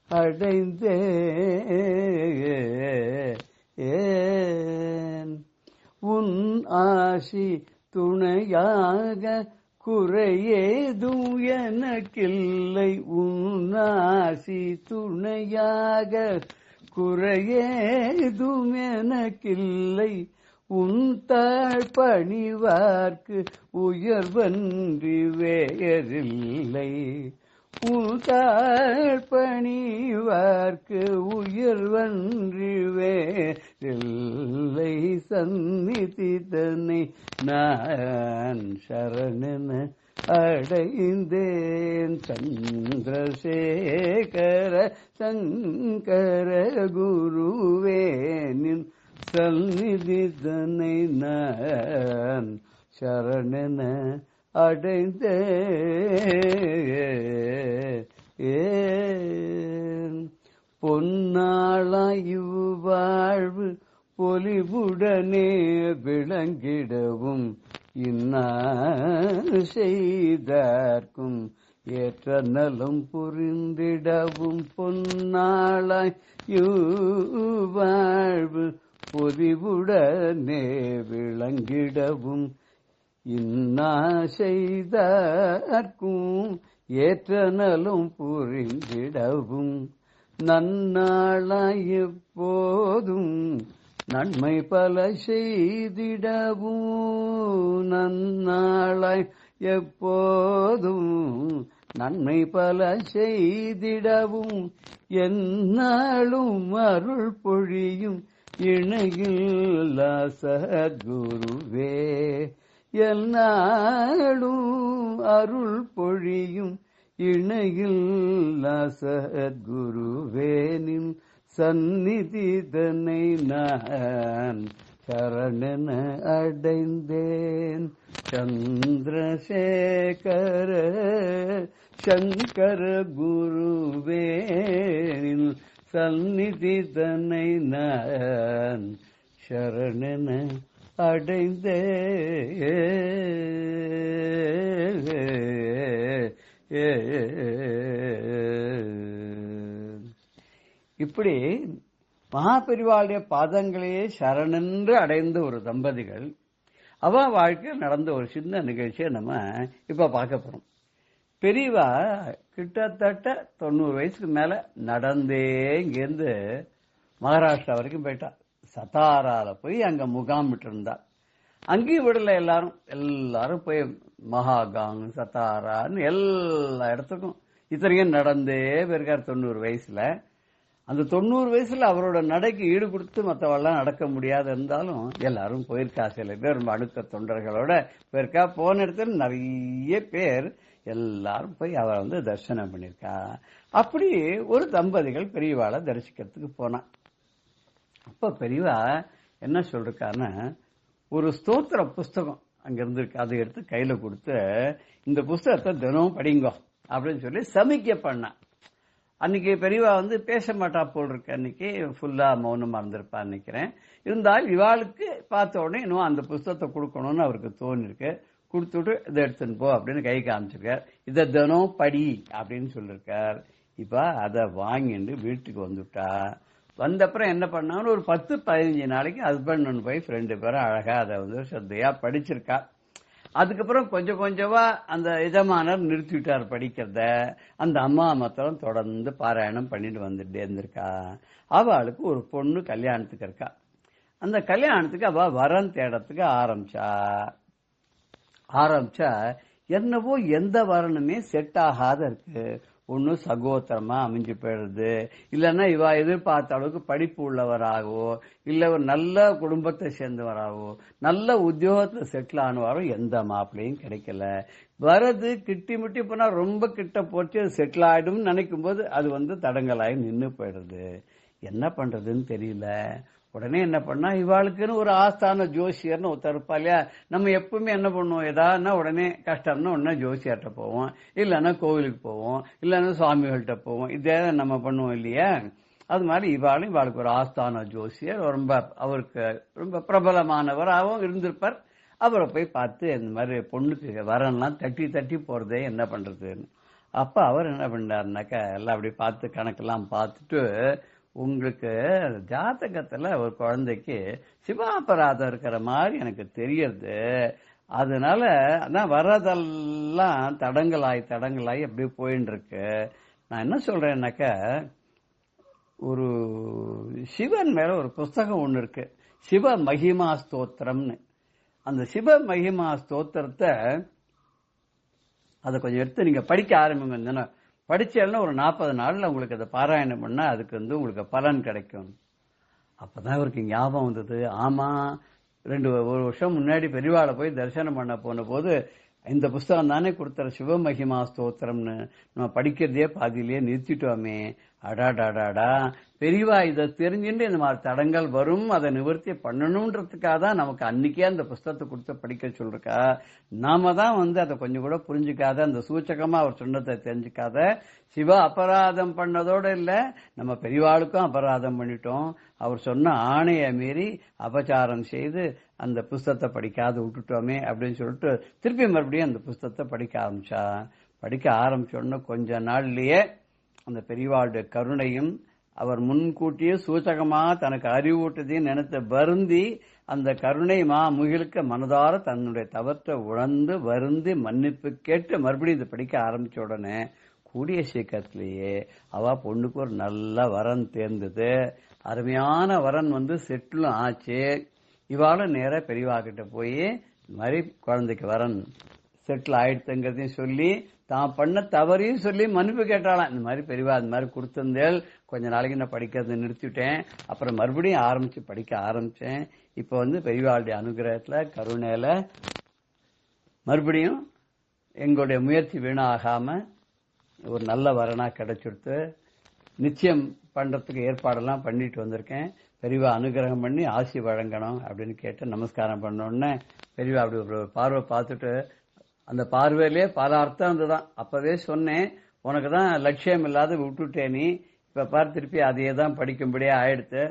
அடைந்தேன். உன் ஆசி துணையாக குறையேதும் எனக்கில்லை. உன் ஆசி துணையாக குறையேதும் எனக்கில்லை. உன் தாழ் பணிவார்க்கு உயர்வன்றி வேறில்லை. உன் தாழ் பணிவார்க்கு உயர்வன்றி வேறில்லை. சந்நிதி தன்னை நான் சரணென அடைந்தேன். சந்திரசேகர சங்கர குருவே நின் சந்நிதி தன்னை நான் சரணென அடைந்தேன். பொன்னாளாய் வாழ்வு பொலிவுடனே விளங்கிடவும் இன்னா செய்தார்க்கும் ஏற்ற நலம் புரிந்திடவும். பொன்னாளாய் வாழ்வு பொலிவுடனே விளங்கிடவும் இன்னா செய்தார்க்கும் ஏற்ற நலம் புரிந்திடவும். நன்னாளாய் எப்போதும் நன்மை பல செய்திடவும். நன்னாளாய் எப்போதும் நன்மை பல செய்திடவும். எந்நாளும் அருள் பொழியும் இணையில்லா சத்குருவே. எந்நாளும் அருள் பொழியும் இணையில்லா சத்குருவே நின் சந்நிதி தன்னை நான் சரணென அடைந்தேன். சந்திரசேகர சங்கர குருவே நின் சந்நிதி தன்னை நான் சரணென அடைந்தேன். இப்படி மகாபெரிவாளுடைய பாதங்களையே சரணென்று அடைந்த ஒரு தம்பதிகள் அவ வாழ்க்கையில் நடந்த ஒரு சின்ன நிகழ்ச்சியை நம்ம இப்ப பார்க்க போறோம். பெரியவா கிட்டத்தட்ட 90 வயசுக்கு மேல நடந்தே இங்கிருந்து மகாராஷ்டிரா வரைக்கும் போயிட்டா. சத்தாரால போய் அங்க முகாமிட்டு இருந்தா. அங்கேயும் விடல. எல்லாரும் போய் மகாகாங் சத்தாரான்னு எல்லா இடத்துக்கும் இத்தனைக்கும் நடந்தே போயிருக்காரு 90 வயசுல. அந்த 90 வயசுல அவரோட நடைக்கு ஈடு கொடுத்து மற்றவெல்லாம் நடக்க முடியாது இருந்தாலும் எல்லாரும் போயிருக்கா. சில பேர் ரொம்ப அடுத்த தொண்டர்களோட போயிருக்கா. போன இடத்துல நிறைய பேர் எல்லாரும் போய் அவரை தரிசனம் பண்ணிருக்கா. அப்படி ஒரு தம்பதிகள் பெரியவாளை தரிசிக்கிறதுக்கு போனா. அப்ப பெரியவா என்ன சொல்றாருன்னா, ஒரு ஸ்தோத்திர புஸ்தகம் அங்க இருந்திருக்கு. அதை எடுத்து கையில கொடுத்து இந்த புஸ்தகத்தை தினமும் படிங்கோ அப்படின்னு சொல்லி சமிக்கை பண்ண. அன்னைக்கு பெரியவா பேச மாட்டா போல் இருக்கு. அன்னைக்கு ஃபுல்லா மௌனமா இருந்திருப்பா நினைக்கிறேன். இருந்தால் இவாளுக்கு பார்த்த உடனே இன்னும் அந்த புஸ்தகத்தை கொடுக்கணும்னு அவருக்கு தோணிருக்கு. கொடுத்துட்டு இதை எடுத்துன்னு போ அப்படின்னு கை காமிச்சிருக்கார். இதை தினம் படி அப்படின்னு சொல்லிருக்கார். இப்ப அதை வாங்கிட்டு வீட்டுக்கு வந்துட்டா. வந்தப்புறம் என்ன பண்ணாங்கன்னு ஒரு 10-15 நாளைக்கு ஹஸ்பண்ட் அண்ட் ஒய்ஃப் 2 பேரும் அழகா அதை ஸ்ரத்தையா படிச்சிருக்கா. அதுக்கப்புறம் கொஞ்சம் கொஞ்சமா அந்த எஜமானர் நிறுத்திவிட்டார் படிக்கிறத. அந்த அம்மா மாத்திரம் தொடர்ந்து பாராயணம் பண்ணிட்டு வந்துட்டே இருந்திருக்கா. அவளுக்கு ஒரு பொண்ணு கல்யாணத்துக்கு இருக்கா. அந்த கல்யாணத்துக்கு அவ வரன் தேடத்துக்கு ஆரம்பிச்சா என்னவோ எந்த வரனுமே செட் ஆகாத இருக்கு. ஒன்னும் சகோத்திரமா அமைஞ்சு போயிடுது, இல்லைன்னா இவ எதிர்பார்த்த அளவுக்கு படிப்பு உள்ளவராகவோ இல்ல ஒரு நல்ல குடும்பத்தை சேர்ந்தவராகவோ நல்ல உத்தியோகத்துல செட்டில் ஆனவாரோ எந்த மாப்பிள்ளையும் கிடைக்கல. வரது கிட்டி முட்டி போனா ரொம்ப கிட்ட போச்சு அது செட்டில் ஆயிடும் நினைக்கும் போது அது தடங்கலாகி நின்று போயிடுது. என்ன பண்றதுன்னு தெரியல. உடனே என்ன பண்ணா, இவாளுக்குன்னு ஒரு ஆஸ்தான ஜோசியர்னு ஒருத்தர் இருப்பா இல்லையா. நம்ம எப்பவுமே என்ன பண்ணுவோம், ஏதாவதுனா உடனே கஷ்டம்னா உடனே ஜோசியர்கிட்ட போவோம், இல்லைன்னா கோவிலுக்கு போவோம், இல்லைன்னா சுவாமிகள்கிட்ட போவோம். இதே நம்ம பண்ணுவோம் இல்லையா. அது மாதிரி இவாளுக்கு ஒரு ஆஸ்தான ஜோசியர், ரொம்ப அவருக்கு ரொம்ப பிரபலமானவராகவும் இருந்திருப்பார். அவரை போய் பார்த்து இந்த மாதிரி பொண்ணுக்கு வரலாம் தட்டி தட்டி போறதே என்ன பண்றதுன்னு. அப்ப அவர் என்ன பண்ணாருனாக்கா, எல்லாம் அப்படி பார்த்து கணக்கெல்லாம் பார்த்துட்டு, உங்களுக்கு ஜாதகத்துல ஒரு குழந்தைக்கு சிவாபராதம் இருக்கிற மாதிரி எனக்கு தெரியறது, அதனால அதான் வர்றதெல்லாம் தடங்களாய் அப்படியே போயின்னு இருக்கு. நான் என்ன சொல்றேன்னாக்கா, ஒரு சிவன் மேல ஒரு புஸ்தகம் ஒண்ணு இருக்கு, சிவ மகிமா ஸ்தோத்திரம்னு. அந்த சிவ மகிமா ஸ்தோத்திரத்தை அதை கொஞ்சம் எடுத்து நீங்க படிக்க ஆரம்பிங்க. படிச்சேன்னா ஒரு 40 நாள்ல உங்களுக்கு அதை பாராயணம் பண்ணா அதுக்கு உங்களுக்கு பலன் கிடைக்கும். அப்பதான் அவருக்கு ஞாபகம் வந்தது, ஆமா ஒரு வருஷம் முன்னாடி பெரியவாளை போய் தரிசனம் பண்ண போன போது இந்த புஸ்தகம் தானே கொடுத்தார, சிவமகிமா ஸ்தோத்திரம்னு. நம்ம படிக்கிறதே பாதியிலேயே நிறுத்திட்டோமே. அடாடாடாடா, பெரியவா இதை தெரிஞ்சுட்டு இந்த மாதிரி தடங்கள் வரும், அதை நிவர்த்தி பண்ணணும்ன்றதுக்காக தான் நமக்கு அன்னைக்கே அந்த புஸ்தகத்தை கொடுத்து படிக்க சொல்லிருக்கா. நாம தான் அதை கொஞ்சம் கூட புரிஞ்சுக்காத, அந்த சூச்சகமா அவர் சொன்னதை தெரிஞ்சுக்காத சிவ அபராதம் பண்ணதோட இல்ல, நம்ம பெரியவாளுக்கும் அபராதம் பண்ணிட்டோம். அவர் சொன்ன ஆணையை மீறி அபச்சாரம் செய்து அந்த புஸ்தகத்தை படிக்காத விட்டுட்டோமே அப்படின்னு சொல்லிட்டு திருப்பி மறுபடியும் அந்த புஸ்தகத்தை படிக்க ஆரம்பிச்சோன்னு கொஞ்ச நாள்லயே அந்த பெரியவாளுடைய கருணையும் அவர் முன்கூட்டியே சூச்சகமா தனக்கு அறிவூட்டதையும் நினைத்து வருந்தி அந்த கருணை முகிலுக்கு மனதார தன்னுடைய தவற்றை உணர்ந்து வருந்தி மன்னிப்பு கேட்டு மறுபடியும் இதை படிக்க ஆரம்பிச்ச உடனே கூடிய சீக்கிரத்திலேயே அவ பொண்ணுக்கு ஒரு நல்ல வரன் தேர்ந்தது. அருமையான வரன் செட்டிலும் ஆச்சு. இவாளும் நேர பெரியவா கிட்ட போய் இந்த மாதிரி குழந்தைக்கு வரன் செட்டில் ஆயிடுத்துங்கிறதையும் சொல்லி தான் பண்ண தவறையும் சொல்லி மன்னிப்பு கேட்டாலாம். இந்த மாதிரி பெரியவா இந்த மாதிரி கொடுத்திருந்தேன், கொஞ்ச நாளைக்கு நான் படிக்கிறத நிறுத்திவிட்டேன், அப்புறம் மறுபடியும் படிக்க ஆரம்பிச்சேன். இப்ப பெரியவாளுடைய அனுகிரகத்துல கருணையில மறுபடியும் எங்களுடைய முயற்சி வீணாகாம ஒரு நல்ல வரனா கிடைச்சிடுத்து. நிச்சயம் பண்றதுக்கு ஏற்பாடெல்லாம் பண்ணிட்டு வந்திருக்கேன். பெரியவா அனுகிரகம் பண்ணி ஆசி வழங்கணும் அப்படின்னு கேட்டு நமஸ்காரம் பண்ண உடனே பெரியவா அப்படி ஒரு பார்வை பார்த்துட்டு, அந்த பார்வையிலே பல அர்த்தம் இருந்துதான். அப்பவே சொன்னேன், உனக்கு தான் லட்சியம் இல்லாத விட்டுட்டே, நீ இப்ப பார் திருப்பி அதையே தான் படிக்கும்படியா ஆயிடுத்து,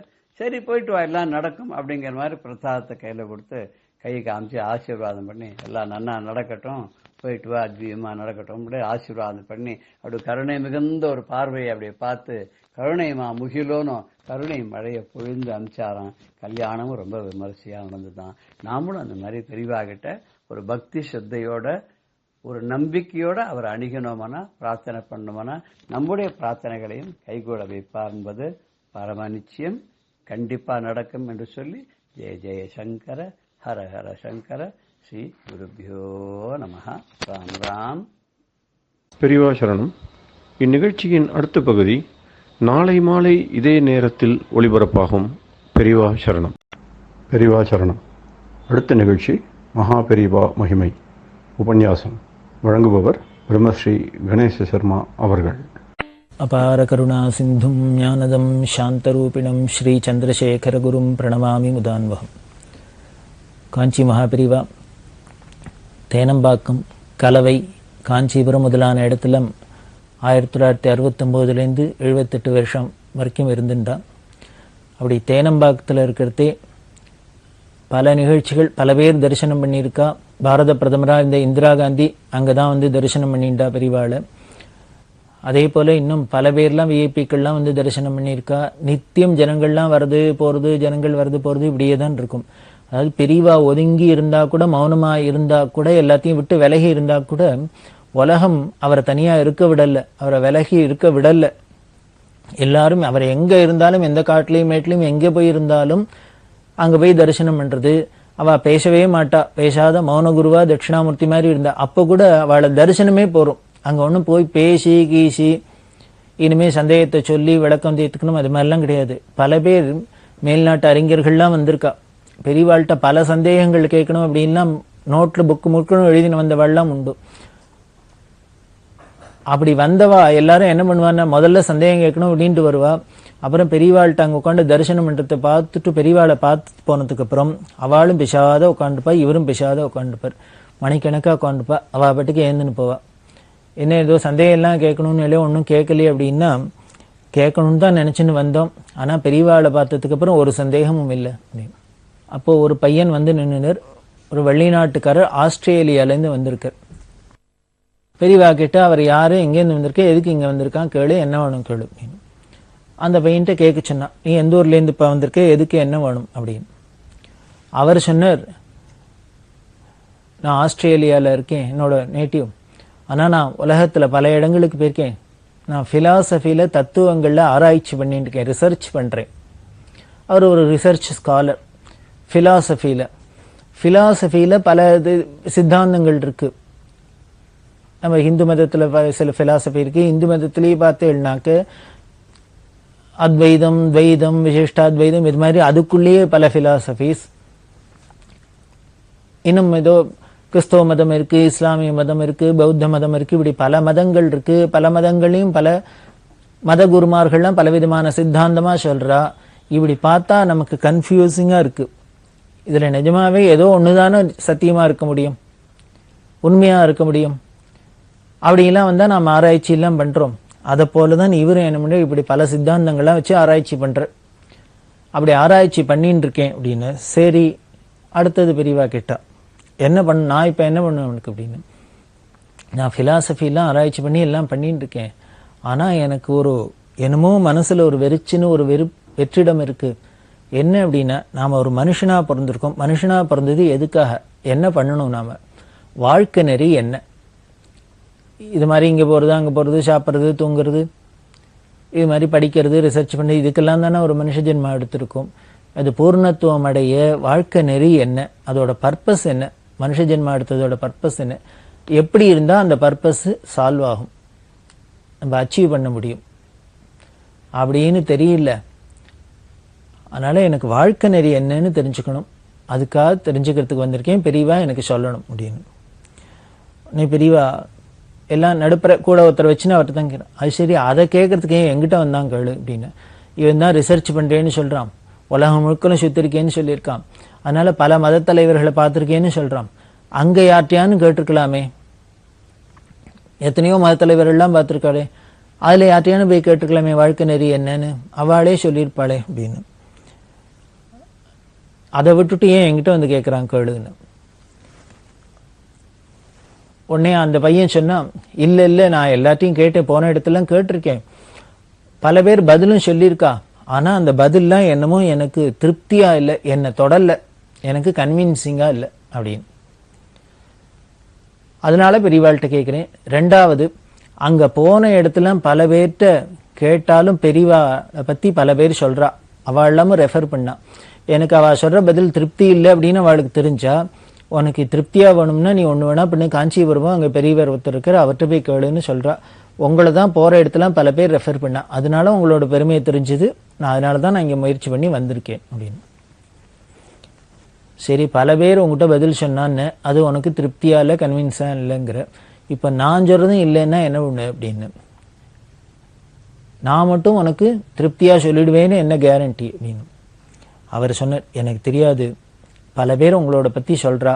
சரி போயிட்டு வா எல்லாம் நடக்கும் அப்படிங்கிற மாதிரி பிரசாதத்தை கையில கொடுத்து கை காமிச்சு ஆசீர்வாதம் பண்ணி எல்லாம் நன்னா நடக்கட்டும், போயிட்டு வா அத்வீயமா நடக்கட்டும் அப்படியே ஆசீர்வாதம் பண்ணி அப்படி கருணை மிகுந்த ஒரு பார்வையை அப்படியே பார்த்து கருணைமா முகிலோனும் கருணை மழையை பொழிந்து அமிச்சாராம். கல்யாணமும் ரொம்ப விமர்சையா நடந்துதான். நாமளும் அந்த மாதிரி பெரியவாகிட்ட ஒரு பக்தி ஸ்ரத்தையோட ஒரு நம்பிக்கையோட அவர் அணுகினோம்னா பிரார்த்தனை பண்ணோம்னா நம்முடைய பிரார்த்தனைகளையும் கைகூட வைப்பார் என்பது பரம நிச்சயம், கண்டிப்பா நடக்கும் என்று சொல்லி ஜெய ஜெய சங்கர ஹர ஹர சங்கர ஸ்ரீ குருபியோ நமஹ. ராம் ராம். பெரியவா சரணம். இந்நிகழ்ச்சியின் அடுத்த பகுதி நாளை மாலை இதே நேரத்தில் ஒளிபரப்பாகும். பெரியவா சரணம். பெரியவா சரணம். அடுத்த நிகழ்ச்சி மகா பெரியவா மகிமை உபன்யாசம். வழங்குபவர் பிரம்மஸ்ரீ கணேச சர்மா அவர்கள். அபார கருணா சிந்தும் ஞானதம் சாந்தரூபிணம் ஸ்ரீ சந்திரசேகர குரும் பிரணமாமி முதான்வகம். காஞ்சி மகாபெரிவா தேனம்பாக்கம், கலவை, காஞ்சிபுரம் முதலான இடத்துல 1969 78 வருஷம் வரைக்கும் இருந்துட்டா. அப்படி தேனம்பாக்கத்தில் இருக்கிறதே பல நிகழ்ச்சிகள், பல பேர் தரிசனம் பண்ணியிருக்கா. பாரத பிரதமராக இந்த இந்திரா காந்தி அங்கே தான் தரிசனம் பண்ணிட்டா பெரியவாளை. அதே போல இன்னும் பல பேர்லாம் விஐபிக்கள்லாம் தரிசனம் பண்ணியிருக்கா. நித்தியம் ஜனங்கள்லாம் வருது போகிறது, ஜனங்கள் வருது போகிறது, இப்படியே தான் இருக்கும். அதாவது பெரியவா ஒதுங்கி இருந்தா கூட, மௌனமா இருந்தா கூட, எல்லாத்தையும் விட்டு விலகி இருந்தா கூட உலகம் அவரை தனியா இருக்க விடல, அவரை விலகி இருக்க விடல. எல்லாரும் அவர் எங்க இருந்தாலும், எந்த காட்டிலையும் மேட்லையும் எங்கே போய் இருந்தாலும் அங்க போய் தரிசனம் பண்றது. அவ பேசவே மாட்டா, பேசாத மௌன குருவா தட்சிணாமூர்த்தி மாதிரி இருந்தா. அப்ப கூட அவளை தரிசனமே போறோம். அங்க ஒன்றும் போய் பேசி கீசி இனிமே சந்தேகத்தை சொல்லி விளக்கம் தீர்த்துக்கணும் அது மாதிரிலாம் கிடையாது. பல பேர் மேல்நாட்டு அறிஞர்கள்லாம் வந்திருக்கா. பெரியவாள்கிட்ட பல சந்தேகங்கள் கேட்கணும் அப்படின்னா நோட்ல புக்கு முழுக்கணும் எழுதின வந்தவாள்லாம் உண்டு. அப்படி வந்தவா எல்லாரும் என்ன பண்ணுவான்னா, முதல்ல சந்தேகம் கேட்கணும் அப்படின்ட்டு வருவா. அப்புறம் பெரியவாள்கிட்ட அங்கே உட்காந்து தரிசனம் பண்ணுறதை பார்த்துட்டு பெரியவாளை பார்த்து போனதுக்கு அப்புறம் அவளும் பிசாத உட்காந்துப்பா, இவரும் பிசாத உட்காந்துப்பார். மணிக்கணக்காக உட்காந்துப்பா. அவள் பாட்டுக்கு ஏந்துன்னு போவா. என்ன ஏதோ சந்தேகம் எல்லாம் கேட்கணும்னு இல்லையோ ஒன்றும் கேட்கலையே அப்படின்னா, கேட்கணும்னு தான் நினச்சின்னு வந்தோம். ஆனால் பெரியவாளை பார்த்ததுக்கு அப்புறம் ஒரு சந்தேகமும் இல்லை அப்படின்னு. அப்போது ஒரு பையன் வந்து நின்றுனர். ஒரு வெளிநாட்டுக்காரர், ஆஸ்திரேலியாவிலேருந்து வந்திருக்கார். பெரியவா கிட்ட அவர் யாரு, எங்கேருந்து வந்திருக்க, எதுக்கு இங்கே வந்திருக்கான் கேளு, என்ன வேணும் கேளு அப்படின்னு. அந்த பையன்கிட்ட கேட்க சொன்னான், நீ எந்த ஊர்லேருந்து இப்போ வந்திருக்க, எதுக்கு என்ன வேணும் அப்படின்னு. அவர் சொன்னார், நான் ஆஸ்திரேலியாவில் இருக்கேன், என்னோட நேட்டிவ். ஆனால் நான் உலகத்தில் பல இடங்களுக்கு போயிருக்கேன். நான் ஃபிலாசபியில் தத்துவங்களில் ஆராய்ச்சி பண்ணிட்டு இருக்கேன், ரிசர்ச் பண்ணுறேன். அவர் ஒரு ரிசர்ச் ஸ்காலர். ஃபிலாசபியில் பல சித்தாந்தங்கள் இருக்குது. நம்ம ஹிந்து மதத்தில் சில ஃபிலாசபி இருக்குது. இந்து மதத்திலேயே பார்த்தேன்னாக்க அத்வைதம், துவைதம், விசிஷ்டாத்வைதம், இது மாதிரி அதுக்குள்ளேயே பல ஃபிலாசபிஸ். இன்னும் ஏதோ கிறிஸ்தவ மதம் இருக்குது, இஸ்லாமிய மதம் இருக்குது, பௌத்த மதம் இருக்குது. இப்படி பல மதங்கள் இருக்குது. பல மதங்களையும் பல மத குருமார்கள்லாம் பலவிதமான சித்தாந்தமாக சொல்கிறா. இப்படி பார்த்தா நமக்கு கன்ஃபியூசிங்காக இருக்குது. இதில் நிஜமாவே ஏதோ ஒன்று தானே சத்தியமாக இருக்க முடியும், உண்மையாக இருக்க முடியும். அப்படிலாம் வந்தால் நாம் ஆராய்ச்சியெல்லாம் பண்ணுறோம். அதை போல தான் இவரும் என்ன பண்ண இப்படி பல சித்தாந்தங்கள்லாம் வச்சு ஆராய்ச்சி பண்ணுறேன். அப்படி ஆராய்ச்சி பண்ணின்னு இருக்கேன் அப்படின்னு. சரி, அடுத்தது பெரியவா கேட்டா, என்ன பண்ண, நான் இப்போ என்ன பண்ணுவேன் அவனுக்கு அப்படின்னு. நான் ஃபிலாசபிலாம் ஆராய்ச்சி பண்ணி எல்லாம் பண்ணின்னு இருக்கேன். ஆனால் எனக்கு ஒரு என்னமோ மனசில் ஒரு வெறிச்சின்னு ஒரு வெற்றிடம் இருக்குது. என்ன அப்படின்னா, நாம் ஒரு மனுஷனாக பிறந்திருக்கோம். மனுஷனாக பிறந்தது எதுக்காக, என்ன பண்ணணும், நாம் வாழ்க்கை நெறி என்ன, இது மாதிரி இங்கே போகிறது அங்கே போகிறது, சாப்பிட்றது, தூங்குறது, இது மாதிரி படிக்கிறது, ரிசர்ச் பண்ணி, இதுக்கெல்லாம் தானே ஒரு மனுஷ ஜென்மம் எடுத்திருக்கோம். அது பூர்ணத்துவம் அடைய வாழ்க்கை நெறி என்ன, அதோட பர்பஸ் என்ன, மனுஷ ஜென்மம் எடுத்ததோட பர்பஸ் என்ன, எப்படி இருந்தால் அந்த பர்பஸ் சால்வ் ஆகும், நம்ம அச்சீவ் பண்ண முடியும் அப்படின்னு தெரியல. அதனால் எனக்கு வாழ்க்கை நெறி என்னன்னு தெரிஞ்சுக்கணும். அதுக்காக தெரிஞ்சுக்கிறதுக்கு வந்திருக்கேன், பெரியவா எனக்கு சொல்லணும் அப்படின்னு. நீ பெரியவா எல்லாம் நடுப்புற கூட ஒருத்தர் வச்சுன்னு அவர்கிட்ட தான் கேட்குறேன். அது சரி, அதை கேட்கறதுக்கு என்கிட்ட வந்தான் கேளு அப்படின்னு. இவன் தான் ரிசர்ச் பண்ணுறேன்னு சொல்கிறான், உலகம் முழுக்கலும் சுத்திருக்கேன்னு சொல்லியிருக்கான், அதனால் பல மத தலைவர்களை பார்த்துருக்கேன்னு சொல்கிறான். அங்கே யார்ட்டையான்னு கேட்டிருக்கலாமே, எத்தனையோ மத தலைவர்கள்லாம் பார்த்துருக்காளே, அதில் யார்ட்டையானு போய் கேட்டிருக்கலாமே வாழ்க்கை நெறி என்னன்னு, அவளே சொல்லியிருப்பாளே அப்படின்னு. அதை விட்டுட்டு ஏன் என்கிட்ட வந்து கேட்குறான் கேளுன்னு. உடனே அந்த பையன் சொன்னான், இல்லை நான் எல்லாத்தையும் கேட்டேன், போன இடத்துலாம் கேட்டிருக்கேன், பல பேர் பதிலும் சொல்லியிருக்கா, ஆனால் அந்த பதில்லாம் என்னமோ எனக்கு திருப்தியாக இல்லை, என்னை தொடரல, எனக்கு கன்வின்சிங்காக இல்லை அப்படின்னு. அதனால பெரியவாள்கிட்ட கேட்குறேன். ரெண்டாவது, அங்கே போன இடத்துல பல பேர்கிட்ட கேட்டாலும் பெரியவாளை பற்றி பல பேர் சொல்கிறா, அவள் இல்லாமல் ரெஃபர் பண்ணா. எனக்கு அவள் சொல்கிற பதில் திருப்தி இல்லை அப்படின்னு அவளுக்கு தெரிஞ்சா, உனக்கு திருப்தியாக வேணும்னா நீ ஒன்று வேணா பண்ணி காஞ்சிபுரம் அங்கே பெரியவர் ஒருத்தர் இருக்கிற, அவர்கிட்ட போய் கேளுன்னு சொல்கிறா. உங்களை தான் போகிற இடத்துல பல பேர் ரெஃபர் பண்ணா, அதனால உங்களோட பெருமையை தெரிஞ்சுது, நான் அதனால தான் நான் இங்கே முயற்சி பண்ணி வந்திருக்கேன் அப்படின்னு. சரி, பல பேர் உங்கள்கிட்ட பதில் சொன்னான்னு அது உனக்கு திருப்தியாக இல்லை, கன்வின்ஸாக இல்லைங்கிற. இப்போ நான் சொல்கிறதும் இல்லைன்னா என்ன ஒன்று அப்படின்னு. நான் மட்டும் உனக்கு திருப்தியாக சொல்லிடுவேன்னு என்ன கேரண்டி அப்படின்னு. அவர் சொன்னார், எனக்கு தெரியாது, பல பேர் உங்களோட பற்றி சொல்கிறா,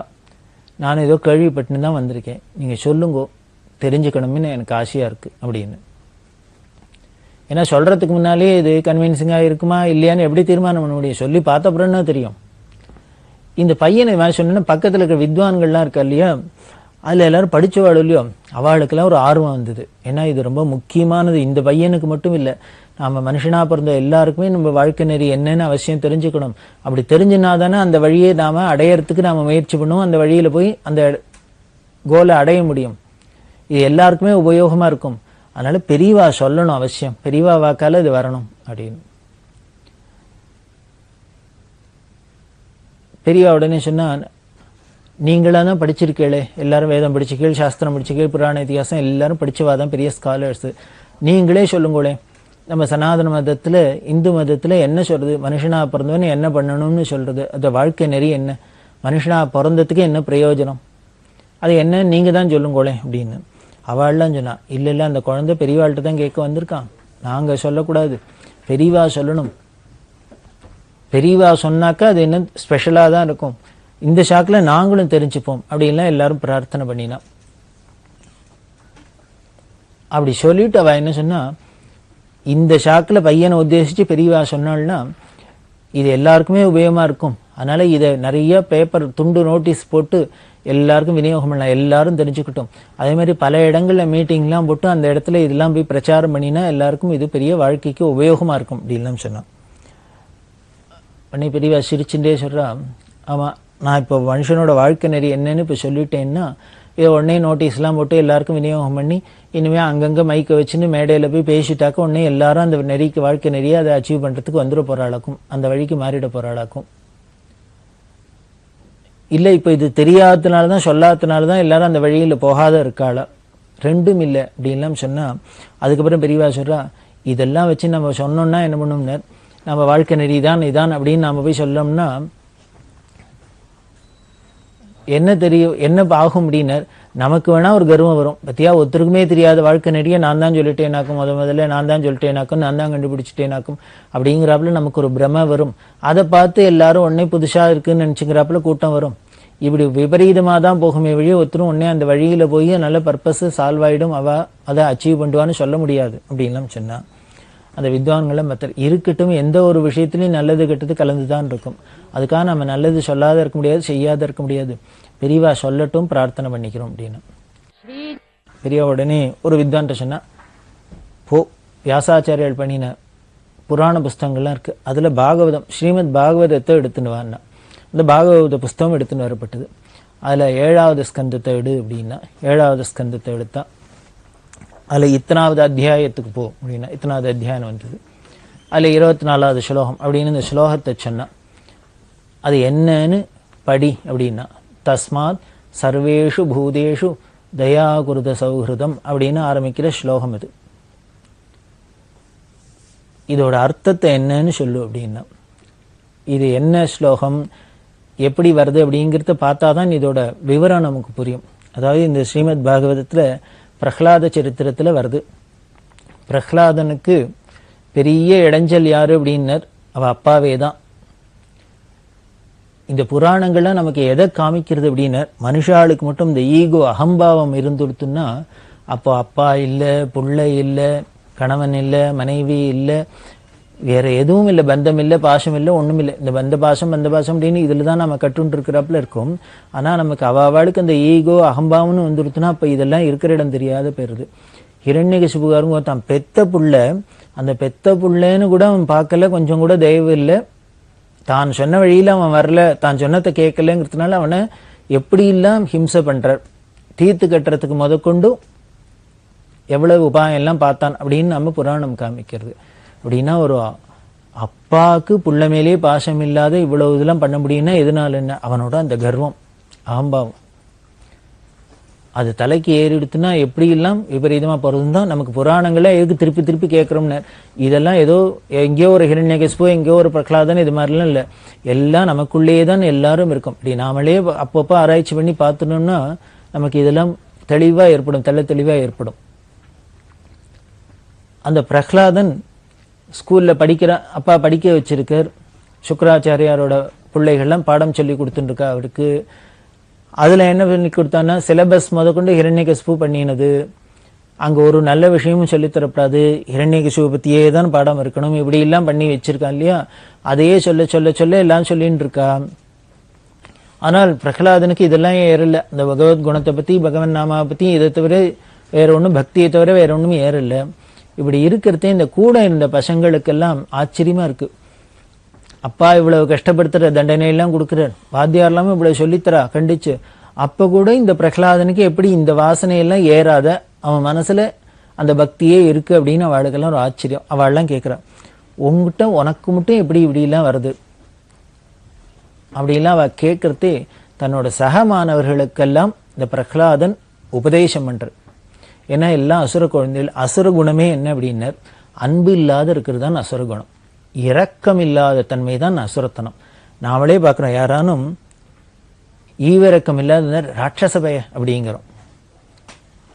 நான் ஏதோ கேள்விப்பட்டுன்னு தான் வந்திருக்கேன், நீங்கள் சொல்லுங்கோ, தெரிஞ்சுக்கணும்னு எனக்கு ஆசையாக இருக்குது அப்படின்னு. ஏன்னா சொல்கிறதுக்கு முன்னாலே இது கன்வின்சிங்காக இருக்குமா இல்லையான்னு எப்படி தீர்மானம் பண்ண முடியும், சொல்லி பார்த்த அப்புறம் தான் தெரியும். இந்த பையனை மாதிரி சொன்னேன்னா பக்கத்தில் இருக்கிற வித்வான்கள்லாம் இருக்கா இல்லையா, அதில் எல்லோரும் படித்தவாள் இல்லையோ, அவளுக்கெல்லாம் ஒரு ஆர்வம் வந்தது. ஏன்னா இது ரொம்ப முக்கியமானது, இந்த பையனுக்கு மட்டும் இல்லை, நம்ம மனுஷனாக பிறந்த எல்லாருக்குமே நம்ம வாழ்க்கை நெறி என்னன்னு அவசியம் தெரிஞ்சுக்கணும். அப்படி தெரிஞ்சுனா தானே அந்த வழியை நாம் அடையிறதுக்கு நாம் முயற்சி பண்ணுவோம், அந்த வழியில் போய் அந்த கோலை அடைய முடியும். இது எல்லாருக்குமே உபயோகமாக இருக்கும். அதனால பெரியவா சொல்லணும் அவசியம், பெரியவா வாக்கால் இது வரணும் அப்படின்னு. பெரியவா உடனே சொன்னா, நீங்களாக தான் படிச்சிருக்கீங்களே, எல்லாரும் வேதம் படிச்சுக்கீழ், சாஸ்திரம் படிச்சுக்கீழ், புராண இதிகாசம் எல்லாரும் படிச்சவாதான் பெரிய ஸ்காலர்ஸு, நீங்களே சொல்லுங்களே, நம்ம சனாதன மதத்தில் இந்து மதத்தில் என்ன சொல்கிறது, மனுஷனாக பிறந்தவன்னு என்ன பண்ணணும்னு சொல்கிறது, அந்த வாழ்க்கை நெறி என்ன, மனுஷனாக பிறந்ததுக்கு என்ன பிரயோஜனம், அது என்ன நீங்கள் தான் சொல்லுங்களே அப்படின்னு. அவள்லாம் சொன்னா, இல்லை அந்த குழந்தை பெரியவாள்கிட்ட தான் கேட்க வந்திருக்கான், நாங்கள் சொல்லக்கூடாது, பெரியவா சொல்லணும். பெரியவா சொன்னாக்கா அது என்ன ஸ்பெஷலாக தான் இருக்கும். இந்த ஷாக்கில் நாங்களும் தெரிஞ்சுப்போம் அப்படின்லாம் எல்லாரும் பிரார்த்தனை பண்ணினா. அப்படி சொல்லிட்டு அவள் என்ன சொன்னா, இந்த ஷாக்கில் பையனை உத்தேசித்து பெரியவா சொன்னாள்னா இது எல்லாருக்குமே உபயோகமாக இருக்கும். அதனால இதை நிறைய பேப்பர் துண்டு நோட்டீஸ் போட்டு எல்லாருக்கும் விநியோகம் பண்ணலாம், எல்லாரும் தெரிஞ்சுக்கிட்டோம். அதே மாதிரி பல இடங்களில் மீட்டிங்லாம் போட்டு அந்த இடத்துல இதெல்லாம் போய் பிரச்சாரம் பண்ணினா எல்லாருக்கும் இது பெரிய வாழ்க்கைக்கு உபயோகமாக இருக்கும் அப்படின்லாம் சொன்னான். உடனே பெரியவா சிரிச்சுட்டே சொல்கிறா, ஆமாம் நான் இப்போ மனுஷனோட வாழ்க்கை நெறி என்னன்னு இப்போ சொல்லிட்டேன்னா இதை உடனே நோட்டீஸ்லாம் போட்டு எல்லாருக்கும் விநியோகம் பண்ணி இனிமேல் அங்கங்கே மைக்கை வச்சுன்னு மேடையில் போய் பேசிட்டாக்க உடனே எல்லாரும் அந்த நெறிக்கு வாழ்க்கை நெறியை அதை அச்சீவ் பண்ணுறதுக்கு வந்துட போகிறாளாக்கும், அந்த வழிக்கு மாறிட போகிறாளாக்கும். இல்லை இப்போ இது தெரியாததுனால தான் சொல்லாததுனால தான் எல்லாரும் அந்த வழியில் போகாத இருக்காளா, ரெண்டும் இல்லை அப்படின்லாம் சொன்னால் அதுக்கப்புறம் பெரியவா சொல்கிறா, இதெல்லாம் வச்சு நம்ம சொன்னோம்னா என்ன பண்ணோம்னா நம்ம வாழ்க்கை நெறி தான் இதான் அப்படின்னு நம்ம போய் சொல்லோம்னா என்ன தெரியும், என்ன ஆகும் அப்படின்னார். நமக்கு வேணா ஒரு கர்வம் வரும், பத்தியா ஒருத்தருக்குமே தெரியாத வாழ்க்கை நெறிய நான் தான் சொல்லிட்டேனாக்கும், முதல்ல நான் தான் சொல்லிட்டேனாக்கும், நான் தான் கண்டுபிடிச்சிட்டேனாக்கும் அப்படிங்கிறாப்புல நமக்கு ஒரு பிரமை வரும். அதை பார்த்து எல்லாரும் உடனே புதுசா இருக்குன்னு நினைச்சுக்கிறாப்புல கூட்டம் வரும். இப்படி விபரீதமாக தான் போகுமே வழியே ஒருத்தரும் உடனே அந்த வழியில போய் நல்ல பர்பஸ் சால்வ் ஆயிடும், அவ அதை அச்சீவ் பண்ணுவான்னு சொல்ல முடியாது அப்படின்லாம் சொன்னா. அந்த வித்வான்களை மற்ற இருக்கட்டும், எந்த ஒரு விஷயத்திலையும் நல்லது கெட்டது கலந்து தான் இருக்கும். அதுக்காக நம்ம நல்லது சொல்லாத இருக்க முடியாது, செய்யாத இருக்க முடியாது. பெரியவா சொல்லட்டும், பிரார்த்தனை பண்ணிக்கிறோம் அப்படின்னு. பெரியவா உடனே ஒரு வித்வான்ட்ட சொன்னா, போ வியாசாச்சாரியால் பண்ணின புராண புஸ்தகங்கள்லாம் இருக்கு, அதுல பாகவதம் ஸ்ரீமத் பாகவதத்தை எடுத்துன்னு வான்னா. அந்த பாகவத புஸ்தகம் எடுத்துன்னு வரப்பட்டது. அதுல 7வது ஸ்கந்தத்தை எடு அப்படின்னா 7வது ஸ்கந்தத்தை எடுத்தா அதில் இத்தனாவது அத்தியாயத்துக்கு போ அப்படின்னா இத்தனாவது அத்தியாயம் வந்தது. அதில் 24வது ஸ்லோகம் அப்படின்னு இந்த ஸ்லோகத்தை சொன்னா அது என்னன்னு படி அப்படின்னா, தஸ்மாத் சர்வேஷு பூதேஷு தயாகுருத சௌஹிருதம் அப்படின்னு ஆரம்பிக்கிற ஸ்லோகம் இது. இதோட அர்த்தத்தை என்னன்னு சொல்லு அப்படின்னா, இது என்ன ஸ்லோகம் எப்படி வருது அப்படிங்கிறத பார்த்தா தான் இதோட விவரம் நமக்கு புரியும். அதாவது இந்த ஸ்ரீமத் பாகவதத்தில் பிரஹ்லாத சரித்திரத்தில் வருது. பிரஹ்லாதனுக்கு பெரிய இடைஞ்சல் யாரு அப்படின்னர், அவ அப்பாவே தான். இந்த புராணங்கள்லாம் நமக்கு எதை காமிக்கிறது அப்படின்னர், மனுஷாளுக்கு மட்டும் இந்த ஈகோ அகம்பாவம் இருந்துடுத்துன்னா அப்போ அப்பா இல்லை, பிள்ளை இல்லை, கணவன் இல்லை, மனைவி இல்லை, வேற எதுவும் இல்லை, பந்தம் இல்லை, பாசம் இல்லை, ஒன்றும் இல்லை. இந்த பந்த பாசம் அப்படின்னு இதில் தான் நம்ம கட்டுண்டு இருக்கிறாப்புல இருக்கும். ஆனால் நமக்கு அவளுக்கு அந்த ஈகோ அகம்பாவம்னு வந்துடுத்துனா அப்போ இதெல்லாம் இருக்கிற இடம் தெரியாத போயிருது. ஹிரண்யகசிபுகாரங்க தான் பெத்த புள்ள, அந்த பெத்த புள்ளன்னு கூட அவன் பார்க்கல, கொஞ்சம் கூட தயவு இல்லை, தான் சொன்ன வழியில் அவன் வரல, தான் சொன்னதை கேட்கலங்கிறதுனால அவனை எப்படி எல்லாம் ஹிம்சை பண்றார், தீர்த்து கட்டுறதுக்கு முதற்கொண்டு எவ்வளவு உபாயம் எல்லாம் பார்த்தான் அப்படின்னு நம்ம புராணம் காமிக்கிறது. அப்படின்னா ஒரு அப்பாவுக்கு புள்ள மேலே பாசம் இல்லாத இவ்வளவு இதெல்லாம் பண்ண முடியும்னா எதனால என்ன, அவனோட அந்த கர்வம் அகம்பாவம் அது தலைக்கு ஏறிடுத்துனா எப்படி எல்லாம் விபரீதமா போறதுன்னு தான் நமக்கு புராணங்களை எதுக்கு திருப்பி திருப்பி கேட்கிறோம்னு. இதெல்லாம் ஏதோ எங்கேயோ ஒரு ஹிரண்யகசிபு எங்கேயோ ஒரு பிரகலாதன் இது மாதிரிலாம் இல்லை, எல்லாம் நமக்குள்ளேயே தான் எல்லாரும் இருக்கும். இப்படி நாமளே அப்பப்போ ஆராய்ச்சி பண்ணி பார்த்துட்டோம்னா நமக்கு இதெல்லாம் தெளிவா ஏற்படும், தெளிவா ஏற்படும். அந்த பிரகலாதன் ஸ்கூல்ல படிக்கிற அப்பா படிக்க வச்சிருக்கார், சுக்கராச்சாரியாரோட பிள்ளைகள்லாம் பாடம் சொல்லி கொடுத்துருக்கா அவருக்கு. அதுல என்ன பண்ணி கொடுத்தான்னா சிலபஸ் முதற்கொண்டு ஹிரண்யகசிபு பண்ணினது, அங்க ஒரு நல்ல விஷயமும் சொல்லித்தரப்படாது, ஹிரண்யகசிபு பத்தியே தான் பாடம் இருக்கணும், இப்படி எல்லாம் பண்ணி வச்சிருக்கான் இல்லையா. அதையே சொல்ல சொல்ல சொல்ல எல்லாம் சொல்லிட்டு இருக்கா. ஆனால் பிரகலாதனுக்கு இதெல்லாம் ஏறல, இந்த பகவத் குணத்தை பத்தி பகவன் நாமாவை பத்தி இதை தவிர வேற ஒன்றும், பக்தியை தவிர வேற ஒன்றும் ஏறல. இப்படி இருக்கிறதே இந்த கூட இருந்த பசங்களுக்கெல்லாம் ஆச்சரியமா இருக்கு. அப்பா இவ்வளவு கஷ்டப்படுத்துற தண்டனையெல்லாம் கொடுக்குறார், வாத்தியார் எல்லாமே இவ்வளவு சொல்லித்தரா கண்டிச்சு, அப்ப கூட இந்த பிரகலாதனுக்கு எப்படி இந்த வாசனையெல்லாம் ஏறாத, அவன் மனசுல அந்த பக்தியே இருக்கு அப்படின்னு அவளுக்கெல்லாம் ஒரு ஆச்சரியம். அவள்லாம் கேட்கிறான், உங்ககிட்ட உனக்கு மட்டும் எப்படி இப்படி எல்லாம் வருது அப்படிலாம் அவ கேட்கறதே தன்னோட சக மாணவர்களுக்கெல்லாம் இந்த பிரகலாதன் உபதேசம் பண்ற. ஏன்னா எல்லாம் அசுர குழந்தைகள். அசுர குணமே என்ன அப்படின்னர், அன்பு இல்லாத இருக்கிறது தான் அசுர குணம், இரக்கம் இல்லாத தன்மை தான் அசுரத்தனம். நாமளே பார்க்குறோம், யாரானும் ஈவிரக்கம் இல்லாத ராட்சசபய அப்படிங்கிறோம்.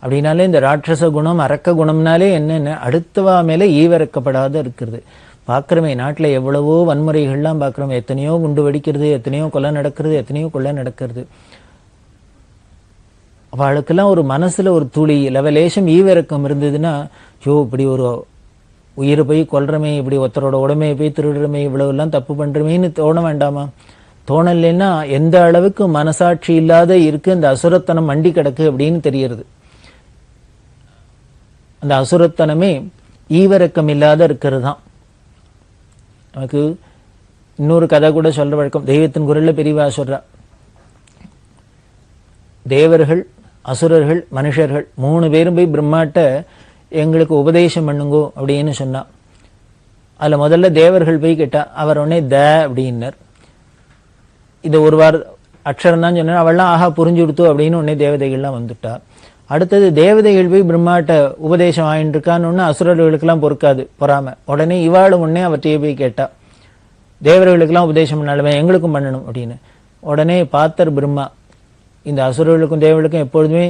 அப்படின்னாலே இந்த ராட்சச குணம் அரக்க குணம்னாலே என்னென்ன, அடுத்தவா மேலே ஈவிரக்கப்படாத இருக்கிறது. பார்க்குறோமே, நாட்டில் எவ்வளவோ வன்முறைகள்லாம் பார்க்குறோம். எத்தனையோ குண்டு வெடிக்கிறது, எத்தனையோ கொலை நடக்கிறது, எத்தனையோ கொள்ளை நடக்கிறது. அவளுக்கெல்லாம் ஒரு மனசுல ஒரு துளி லெவலேஷம் ஈவிரக்கம் இருந்ததுன்னா, ஐயோ இப்படி ஒரு உயிரை போய் கொல்றமே, இப்படி ஒருத்தரோட உடமையை போய் திருடுறமே, இவ்வளவு எல்லாம் தப்பு பண்றமேன்னு தோண வேண்டாமா? தோணலைன்னா எந்த அளவுக்கு மனசாட்சி இல்லாத இருக்கு அந்த அசுரத்தனம் மண்டி கிடக்கு அப்படின்னு தெரியுது. அந்த அசுரத்தனமே ஈவிரக்கம் இல்லாத இருக்கிறது தான். நமக்கு இன்னொரு கதை கூட சொல்ற வழக்கம். தெய்வத்தின் குரல்ல பெரியவா சொல்றா, தேவர்கள், அசுரர்கள், மனுஷர்கள் 3 பேரும் போய் பிரம்மாட்ட எங்களுக்கு உபதேசம் பண்ணுங்கோ அப்படின்னு சொன்னா. அதுல முதல்ல தேவர்கள் போய் கேட்டா, அவர் உடனே த அப்படின்னார். இந்த ஒரு அக்ஷரம் தான் சொன்னார். அவள்லாம் ஆஹா புரிஞ்சு கொடுத்து அப்படின்னு உடனே தேவதைகள்லாம் வந்துட்டா. அடுத்தது தேவதைகள் போய் பிரம்மாட்ட உபதேசம் ஆயின்னு இருக்கான்னு அசுரர்களுக்கெல்லாம் பொறுக்காது, பொறாம. உடனே இவாளும் உடனே அவற்றையே போய் கேட்டா, தேவர்களுக்கெல்லாம் உபதேசம் பண்ணாலுமே எங்களுக்கும் பண்ணணும் அப்படின்னு. உடனே பார்த்தர் பிரம்மா, இந்த அசுரர்களுக்கும் தேவர்களுக்கும் எப்பொழுதுமே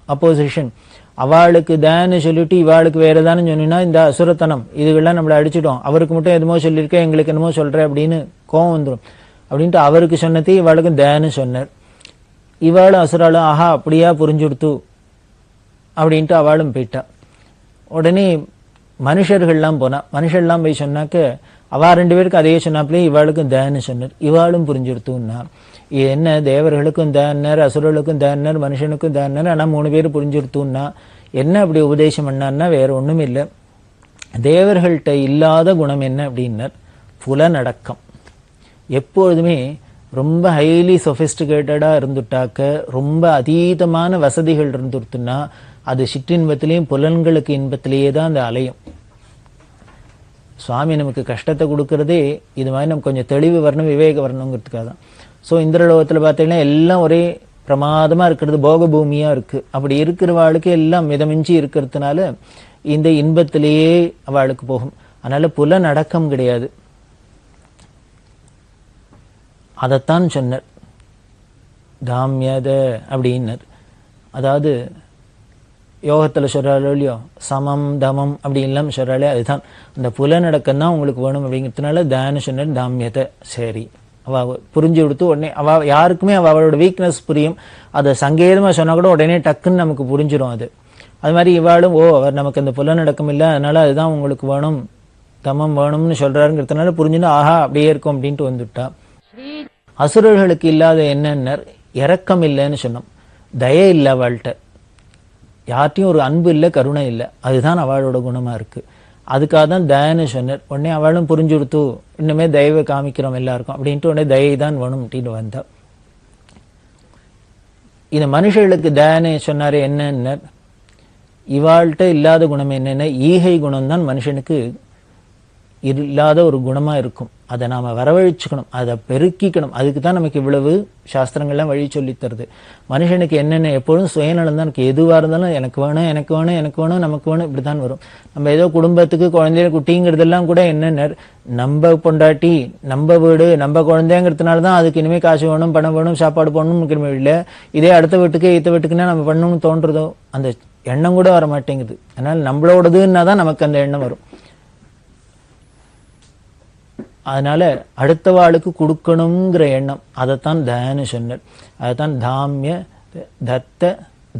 அப்போசிஷன். அவளுக்கு தான்னு சொல்லிட்டு இவாளுக்கு வேற தானு சொன்னா இந்த அசுரத்தனம் இதுகள்லாம் நம்மளை அடிச்சிடும். அவருக்கு மட்டும் எதுமோ சொல்லியிருக்க, எங்களுக்கு என்னமோ சொல்ற அப்படின்னு கோவம் வந்துடும். அப்படின்ட்டு அவருக்கு சொன்னதே இவாளுக்கு தான்னு சொன்னார். இவாளும் அசுராலும் ஆஹா அப்படியா புரிஞ்சு கொடுத்து அப்படின்ட்டு அவளும் போயிட்டா. உடனே மனுஷர்கள்லாம் போனா. மனுஷர்லாம் போய் சொன்னாக்க அவ 2 பேருக்கு அதே சொன்னாப்லே இவாளுக்கும் தேன்னு சொன்னார். இவாளும் புரிஞ்சுடுத்துன்னா, என்ன தேவர்களுக்கும் தேன்னர், அசுரர்களுக்கும் தேன்னர், மனுஷனுக்கும் தேன்னர், ஆனா 3 பேர் புரிஞ்சுடுத்துன்னா என்ன அப்படி உபதேசம் பண்ணார்னா வேற ஒண்ணும் இல்லை. தேவர்கள்ட்ட இல்லாத குணம் என்ன அப்படின்னர், புலனடக்கம். எப்பொழுதுமே ரொம்ப ஹைலி சொபிஸ்டிகேட்டடா இருந்துட்டாக்க, ரொம்ப அதீதமான வசதிகள் இருந்துட்டுன்னா அது சிற்றின்பத்திலையும் புலன்களுக்கு இன்பத்திலேயே தான் அந்த அலையும். சுவாமி நமக்கு கஷ்டத்தை கொடுக்கறதே இது மாதிரி நமக்கு கொஞ்சம் தெளிவு வரணும், விவேக வரணுங்கிறதுக்காக தான். ஸோ இந்திரலோகத்தில் பார்த்தீங்கன்னா எல்லாம் ஒரே பிரமாதமா இருக்கிறது, போக பூமியா இருக்கு. அப்படி இருக்கிறவாளுக்கு எல்லாம் மிதமிஞ்சி இருக்கிறதுனால இந்த இன்பத்திலேயே அவளுக்கு போகும். அதனால புலன் அடக்கம் கிடையாது. அதைத்தான் சொன்னார் தாமியத அப்படின்னர். அதாவது யோகத்துல சொல்றாளோ இல்லையோ, சமம் தமம் அப்படின்லாம் சொல்றாளே, அதுதான் அந்த புலனடக்கம் தான் உங்களுக்கு வேணும் அப்படிங்கிறதுனால தான சொன்னார் தாமியத்தை. சரி, அவ புரிஞ்சு கொடுத்து உடனே அவ யாருக்குமே அவளோட வீக்னஸ் புரியும். அதை சங்கேதமா சொன்னா கூட உடனே டக்குன்னு நமக்கு புரிஞ்சிடும். அது மாதிரி இவாளும் அவர் நமக்கு அந்த புலனடக்கம் இல்லை, அதனால அதுதான் உங்களுக்கு வேணும், தமம் வேணும்னு சொல்றாருங்கிறதுனால புரிஞ்சுன்னு ஆஹா அப்படியே இருக்கும் அப்படின்ட்டு வந்துட்டா. அசுரர்களுக்கு இல்லாத என்னன்னர், இரக்கம் இல்லைன்னு சொன்னோம். தயை இல்லை அவள்கிட்ட, யார்ட்டையும் ஒரு அன்பு இல்லை, கருணை இல்லை. அதுதான் அவளோட குணமா இருக்கு. அதுக்காக தான் தயன்னு சொன்னார். உடனே அவளும் புரிஞ்சு கொடுத்து இன்னுமே தயவை காமிக்கிறோம் எல்லாருக்கும் அப்படின்ட்டு உடனே தயை தான் வேணும் அப்படின்னு வந்தா. இந்த மனுஷர்களுக்கு தயன்னு சொன்னாரு என்னன்னு, இவாள்கிட்ட இல்லாத குணம் என்னென்ன, ஈகை குணம் தான் மனுஷனுக்கு இல்லாத ஒரு குணமா இருக்கும். அதை நாம வரவழைச்சுக்கணும், அதை பெருக்கிக்கணும். அதுக்கு தான் நமக்கு இவ்வளவு சாஸ்திரங்கள்லாம் வழி சொல்லி தருது. மனுஷனுக்கு என்னென்ன எப்பொழுதும் சுயநலம் தான் இருக்கு. எதுவாக இருந்தாலும் எனக்கு வேணும், எனக்கு வேணும், எனக்கு வேணும், நமக்கு வேணும், இப்படித்தான் வரும். நம்ம ஏதோ குடும்பத்துக்கு குழந்தைய குட்டிங்கிறதெல்லாம் கூட என்னென்ன, நம்ம பொண்டாட்டி, நம்ம வீடு, நம்ம குழந்தைங்கிறதுனால தான் அதுக்கு இனிமேல் காசு வேணும், பணம் வேணும், சாப்பாடு போகணும்னு இல்லை. இதே அடுத்த வீட்டுக்கு இத்த வீட்டுக்குன்னா நம்ம பண்ணணும்னு தோன்றதோ அந்த எண்ணம் கூட வர மாட்டேங்குது. அதனால நம்மளோடதுன்னா தான் நமக்கு அந்த எண்ணம் வரும். அதனால அடுத்த வாளுக்கு கொடுக்கணுங்கிற எண்ணம், அதைத்தான் தயன்னு சொன்னார். அதைத்தான் தாமிய தத்த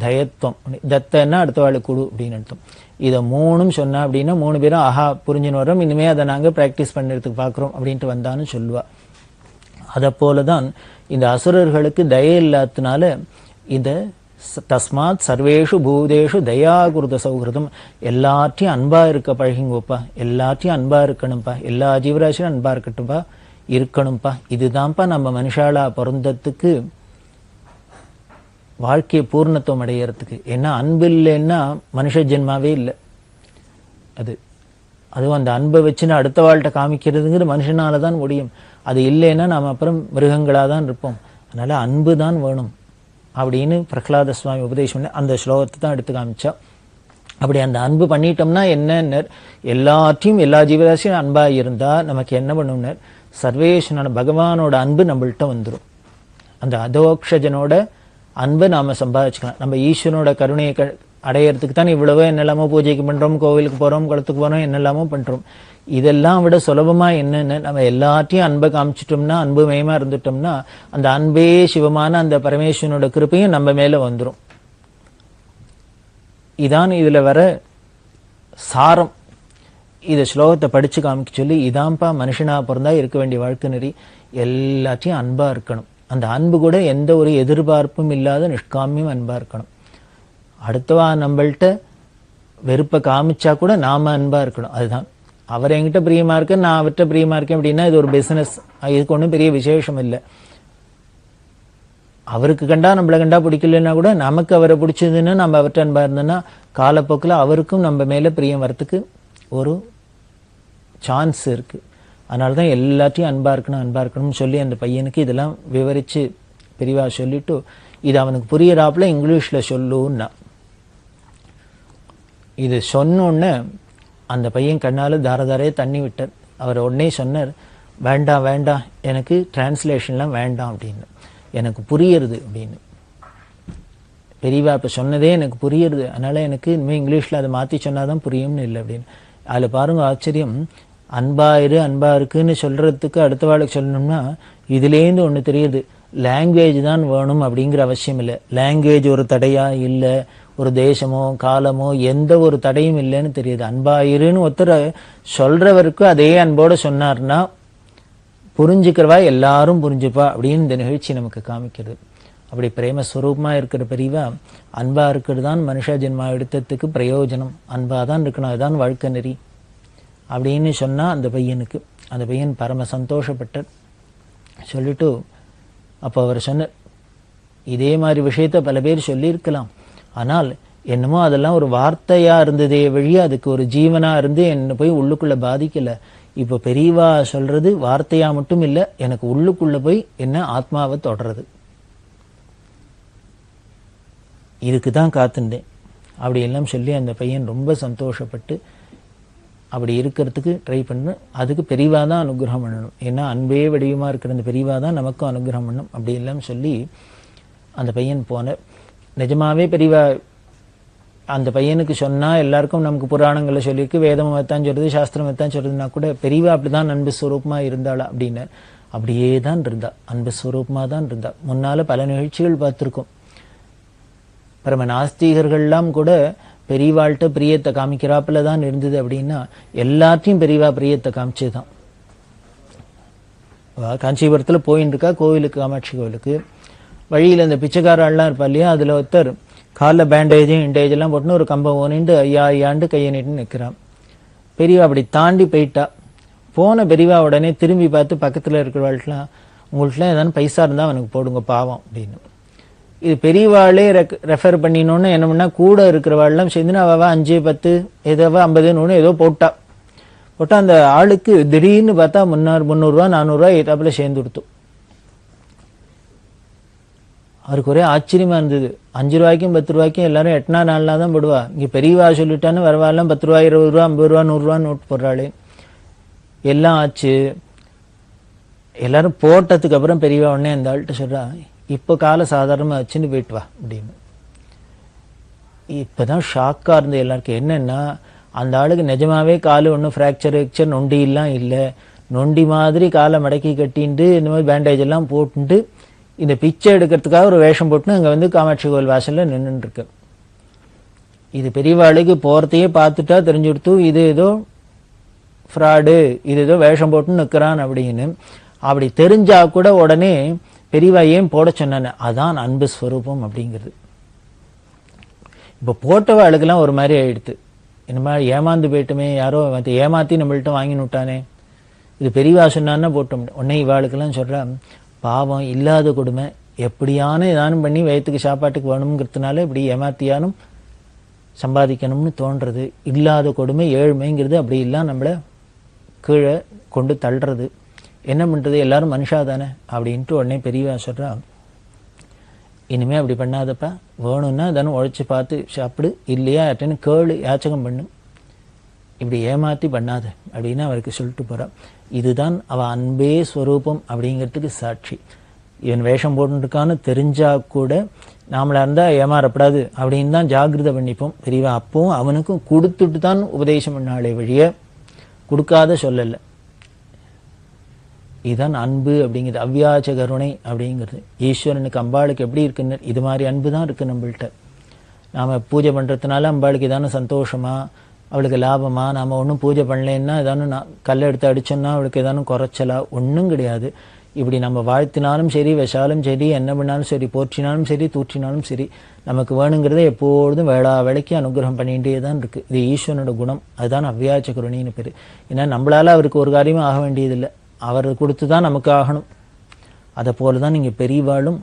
தயத்துவம். தத்தன்னா அடுத்த வாளுக்கு கொடு அப்படின்னு அர்த்தம். இதை 3 சொன்னா அப்படின்னா 3 பேரும் ஆஹா புரிஞ்சுன்னு வரோம், இனிமே அதை நாங்கள் பிராக்டிஸ் பண்ணுறதுக்கு பார்க்குறோம் அப்படின்ட்டு வந்தான்னு சொல்லுவா. அதை போலதான் இந்த அசுரர்களுக்கு தயை இல்லாததுனால இந்த தஸ்மாத் சர்வேஷு பூதேஷு தயாகுருத சௌகிருதம், எல்லாத்தையும் அன்பா இருக்க பழகிங்கோப்பா, எல்லாத்தையும் அன்பா இருக்கணும்ப்பா, எல்லா ஜீவராசியும் அன்பா இருக்கட்டும்பா, இருக்கணும்ப்பா. இதுதான்ப்பா நம்ம மனுஷாலா பிறந்ததுக்கு வாழ்க்கையை பூர்ணத்துவம் அடையறதுக்கு. ஏன்னா அன்பு இல்லைன்னா மனுஷ ஜென்மாவே இல்லை. அதுவும் அந்த அன்பை வச்சுன்னு அடுத்த வாழ்கிட்ட காமிக்கிறதுங்கிற மனுஷனால தான் முடியும். அது இல்லைன்னா நாம் அப்புறம் மிருகங்களாக தான் இருப்போம். அதனால அன்பு தான் வேணும் அப்படின்னு பிரகலாத சுவாமி உபதேசம் பண்ணி அந்த ஸ்லோகத்தை தான் எடுத்து காமிச்சா. அப்படி அந்த அன்பு பண்ணிட்டோம்னா என்ன, எல்லாத்தையும் எல்லா ஜீவராசியும் அன்பா இருந்தா நமக்கு என்ன பண்ணும்னர், சர்வேஸ்வரனான பகவானோட அன்பு நம்மள்கிட்ட வந்துடும். அந்த அதோக்ஷஜனோட அன்பை நாம சம்பாதிச்சுக்கலாம். நம்ம ஈஸ்வரனோட கருணையை அடையறதுக்கு தான் இவ்வளவோ என்னெல்லாமோ பூஜைக்கு பண்றோம், கோவிலுக்கு போறோம், குளத்துக்கு போறோம், என்னெல்லாமோ பண்றோம். இதெல்லாம் விட சுலபமா என்னன்னு நம்ம எல்லாத்தையும் அன்பை காமிச்சிட்டோம்னா, அன்பு மயமா இருந்துட்டோம்னா, அந்த அன்பே சிவமான அந்த பரமேஸ்வரனோட கிருப்பையும் நம்ம மேல வந்துடும். இதான் இதுல வர சாரம். இதை ஸ்லோகத்தை படிச்சு காமிக்க சொல்லி, இதான்ப்பா மனுஷனா பிறந்தா இருக்க வேண்டிய வாழ்க்கை நெறி. எல்லாத்தையும் அன்பா இருக்கணும். அந்த அன்பு கூட எந்த ஒரு எதிர்பார்ப்பும் இல்லாத நிஷ்காமியம் அன்பா இருக்கணும். அடுத்தவா நம்மள்கிட்ட வெறுப்பை காமிச்சா கூட நாம அன்பா இருக்கணும். அதுதான் அவர் என்கிட்ட பிரியமா இருக்க, நான் அவர்கிட்ட பிரியமா இருக்கேன் அப்படின்னா இது ஒரு பிசினஸ். இதுக்கு ஒன்றும் பெரிய விசேஷம் இல்லை. அவருக்கு கண்டா நம்மளை கண்டா பிடிக்கலன்னா கூட நமக்கு அவரை பிடிச்சதுன்னு நம்ம அவர்கிட்ட அன்பா இருந்தோம்னா காலப்போக்கில் அவருக்கும் நம்ம மேல பிரியம் வரத்துக்கு ஒரு சான்ஸ் இருக்கு. அதனாலதான் எல்லாத்தையும் அன்பா இருக்கணும்னு சொல்லி அந்த பையனுக்கு இதெல்லாம் விவரிச்சு பெரியவா சொல்லிட்டு, இது அவனுக்கு புரியறாப்புல இங்கிலீஷ்ல சொல்லுன்னா. இது சொன்னோன்னு அந்த பையன் கண்ணால தாரதாரே தண்ணி விட்டார். அவர் உடனே சொன்னார், வேண்டாம் வேண்டாம், எனக்கு டிரான்ஸ்லேஷன்லாம் வேண்டாம் அப்படின்னு, எனக்கு புரியுறது அப்படின்னு. பெரியவா இப்ப சொன்னதே எனக்கு புரியுறது, அதனால எனக்கு இனிமேல் இங்கிலீஷ்ல அதை மாத்தி சொன்னாதான் புரியும்னு இல்லை அப்படின்னு. அதுல பாருங்க ஆச்சரியம். அன்பா இருக்குன்னு சொல்றதுக்கு அடுத்த வாழ்க்கை சொல்லணும்னா இதுலேருந்து ஒண்ணு தெரியுது, லாங்குவேஜ் தான் வேணும் அப்படிங்கிற அவசியம் இல்லை. லாங்குவேஜ் ஒரு தடையா இல்லை, ஒரு தேசமோ காலமோ எந்த ஒரு தடையும் இல்லைன்னு தெரியுது. அன்பாயிருன்னு ஒருத்தர் சொல்றவருக்கு அதே அன்போட சொன்னார்னா புரிஞ்சுக்கிறவா எல்லாரும் புரிஞ்சுப்பா அப்படின்னு இந்த நிகழ்ச்சி நமக்கு காமிக்கிறது. அப்படி பிரேமஸ்வரூபமா இருக்கிற பெரியவா அன்பா இருக்கிறது தான் மனுஷ ஜென்மா எடுத்ததுக்கு பிரயோஜனம். அன்பா தான் இருக்கணும், அதுதான் வாழ்க்கை நெறி அப்படின்னு சொன்னா அந்த பையன் பரம சந்தோஷப்பட்டார். சொல்லிட்டு அப்போ அவர் சொன்னார், இதே மாதிரி விஷயத்த பல பேர் சொல்லியிருக்கலாம், ஆனால் என்னமோ அதெல்லாம் ஒரு வார்த்தையா இருந்ததே வழியா அதுக்கு ஒரு ஜீவனா இருந்து என்ன போய் உள்ளுக்குள்ள பாதிக்கல. இப்ப பெரியவா சொல்றது வார்த்தையா மட்டும் இல்ல, எனக்கு உள்ளுக்குள்ள போய் என்ன ஆத்மாவை தொடறது. இதுக்கு தான் காத்துட்டேன் அப்படி எல்லாம் சொல்லி அந்த பையன் ரொம்ப சந்தோஷப்பட்டு அப்படி இருக்கிறதுக்கு ட்ரை பண்ணு. அதுக்கு பெரியவா தான் அனுகிரகம் பண்ணணும். ஏன்னா அன்பே வடிவமா இருக்கிற அந்த பெரியவா தான் நமக்கும் அனுகிரகம் பண்ணணும். அப்படி எல்லாம் சொல்லி அந்த பையன் போன. நிஜமாவே பெரியவா அந்த பையனுக்கு சொன்னா எல்லாருக்கும் நமக்கு புராணங்களை சொல்லியிருக்கு, வேதம் தான் சொல்றது, சாஸ்திரம் தான் சொல்றதுன்னா கூட பெரியவா அப்படிதான் அன்பு ஸ்வரூபமா இருந்தாளா அப்படின்னு அப்படியே தான் இருந்தா, அன்பு ஸ்வரூபமா தான் இருந்தா. முன்னால பல நிகழ்ச்சிகள் பார்த்திருக்கோம். பரம நாஸ்திகர்கள்லாம் கூட பெரியவாள்கிட்ட பிரியத்தை காமிக்கிறாப்புல தான் இருந்தது அப்படின்னா எல்லாத்தையும் பெரியவா பிரியத்தை காமிச்சுதான். காஞ்சிபுரத்துல போயின்னு இருக்கா கோவிலுக்கு, காமாட்சி கோவிலுக்கு. வழியில இந்த பிச்சைக்காரெல்லாம் இருப்பா இல்லையா, அதுல ஒருத்தர் காலில் பேண்டேஜும் இண்டேஜ் எல்லாம் போட்டுன்னு ஒரு கம்பம் ஓனிண்டு ஐயாண்டு கையை நீட்டு நிற்கிறான். பெரியவா அப்படி தாண்டி போயிட்டா. போன பெரியவா உடனே திரும்பி பார்த்து பக்கத்துல இருக்கிறவாள்லாம், உங்கள்ட்டலாம் ஏதாவது பைசா இருந்தா அவனுக்கு போடுங்க பாவம் அப்படின்னு. இது பெரியவாளே ரெஃபர் பண்ணினோன்னு என்ன பண்ணா, கூட இருக்கிறவாள்லாம் சேர்ந்துன்னு அவ 5, 10 ஏதோ 50 ஏதோ போட்டா. அந்த ஆளுக்கு திடீர்னு பார்த்தா 300 ரூபா 400 ரூபா ஏதாப்புல சேர்ந்து கொடுத்தோம். அவருக்கு ஒரே ஆச்சரியமா இருந்தது. 5 ரூபாய்க்கும் 10 ரூபாய்க்கும் எல்லாரும் 8 4 தான் போடுவா. இங்க பெரியவா சொல்லிட்டான்னு வரவாலாம் 10 ரூபாய் 20 ரூபா 50 ரூபா 100 ரூபா நோட்டு போடுறாளே. எல்லாம் ஆச்சு. எல்லாரும் போட்டதுக்கு அப்புறம் பெரியவா உடனே அந்த ஆள்கிட்ட சொல்றா, இப்ப கால சாதாரணமா வச்சுன்னு போயிட்டு வா அப்படின்னு. இப்பதான் ஷாக்கா இருந்தது எல்லாருக்கும். என்னன்னா அந்த ஆளுக்கு நிஜமாவே காலு ஒன்னும் ஃப்ராக்சர் நொண்டி எல்லாம் இல்லை. நொண்டி மாதிரி காலை மடக்கி கட்டின்ட்டு இந்த மாதிரி பேண்டேஜ் எல்லாம் போட்டுட்டு இந்த பிச்சை எடுக்கிறதுக்காக ஒரு வேஷம் போட்டுன்னு அங்க வந்து காமாட்சி கோவில் வாசல்ல நின்றுட்டு இருக்கு. இது பெரியவாளுக்கு போறதையே பார்த்துட்டா தெரிஞ்சு கொடுத்து இது ஏதோ ஃப்ராடு, இது ஏதோ வேஷம் போட்டுன்னு நிற்கிறான் அப்படின்னு. அப்படி தெரிஞ்சா கூட உடனே பெரியவா ஏன் போட சொன்ன, அதான் அன்பு ஸ்வரூபம் அப்படிங்கிறது. இப்ப போட்டவாளுக்கெல்லாம் ஒரு மாதிரி ஆயிடுத்து. இந்த மாதிரி ஏமாந்து போயிட்டுமே, யாரோ ஏமாத்தி நம்மள்ட்ட வாங்கின்னு விட்டானே, இது பெரியவா சொன்னான்னா போட்டோம். உடனே இவாளுக்கெல்லாம் சொல்றா, பாவம் இல்லாத கொடுமை, எப்படியான ஏதானும் பண்ணி வயிற்றுக்கு சாப்பாட்டுக்கு வேணுங்கிறதுனால இப்படி ஏமாத்தியானும் சம்பாதிக்கணும்னு தோன்றது. இல்லாத கொடுமை ஏழ்மைங்கிறது அப்படி எல்லாம் நம்மள கீழே கொண்டு தள்ளுறது. என்ன பண்றது, எல்லாரும் மனுஷா தானே அப்படின்ட்டு உடனே பெரியவா சொல்றா, இனிமே அப்படி பண்ணாதப்பா, வேணும்னா தானே உழைச்சு பார்த்து சாப்பிடு, இல்லையா அப்படின்னு கேளு, யாச்சகம் பண்ணு, இப்படி ஏமாத்தி பண்ணாத அப்படின்னு அவருக்கு சொல்லிட்டு போறா. இதுதான் அவ அன்பே ஸ்வரூபம் அப்படிங்கிறதுக்கு சாட்சி. இவன் வேஷம் போட்டுருக்கான்னு தெரிஞ்சா கூட நாமளா இருந்தா ஏமாறப்படாது அப்படின்னு தான் ஜாகிரதை பண்ணிப்போம். பெரியவா அப்பவும் அவனுக்கும் கொடுத்துட்டு தான் உபதேசம் பண்ணாலே வழிய கொடுக்காத சொல்லல. இதுதான் அன்பு அப்படிங்கிறது, அவ்வியாச்ச கருணை அப்படிங்கிறது. ஈஸ்வரனுக்கு அம்பாளுக்கு எப்படி இருக்குன்னு இது மாதிரி அன்பு தான் இருக்கு நம்மள்கிட்ட. நாம பூஜை பண்றதுனால அம்பாளுக்கு ஏதான சந்தோஷமா, அவளுக்கு லாபமா? நாம ஒன்றும் பூஜை பண்ணலன்னா ஏதானு கல்லை எடுத்து அடிச்சோம்னா அவளுக்கு ஏதானும் குறைச்சலா? ஒன்றும் கிடையாது. இப்படி நம்ம வாழ்த்தினாலும் சரி, விஷாலும் சரி, என்ன பண்ணாலும் சரி, போற்றினாலும் சரி, தூற்றினாலும் சரி, நமக்கு வேணுங்கிறத எப்பொழுதும் வேளா வேலைக்கு அனுகிரகம் பண்ணிகிட்டே தான் இருக்கு. இது ஈஸ்வரனோட குணம். அதுதான் அவ்வியாச்ச கருணைன்னு பேரு. ஏன்னா நம்மளால அவருக்கு ஒரு காரியமும் ஆக வேண்டியதில்லை, அவர் கொடுத்து தான் நமக்கு ஆகணும். அதை போல தான் நீங்கள் பெரியவாளும்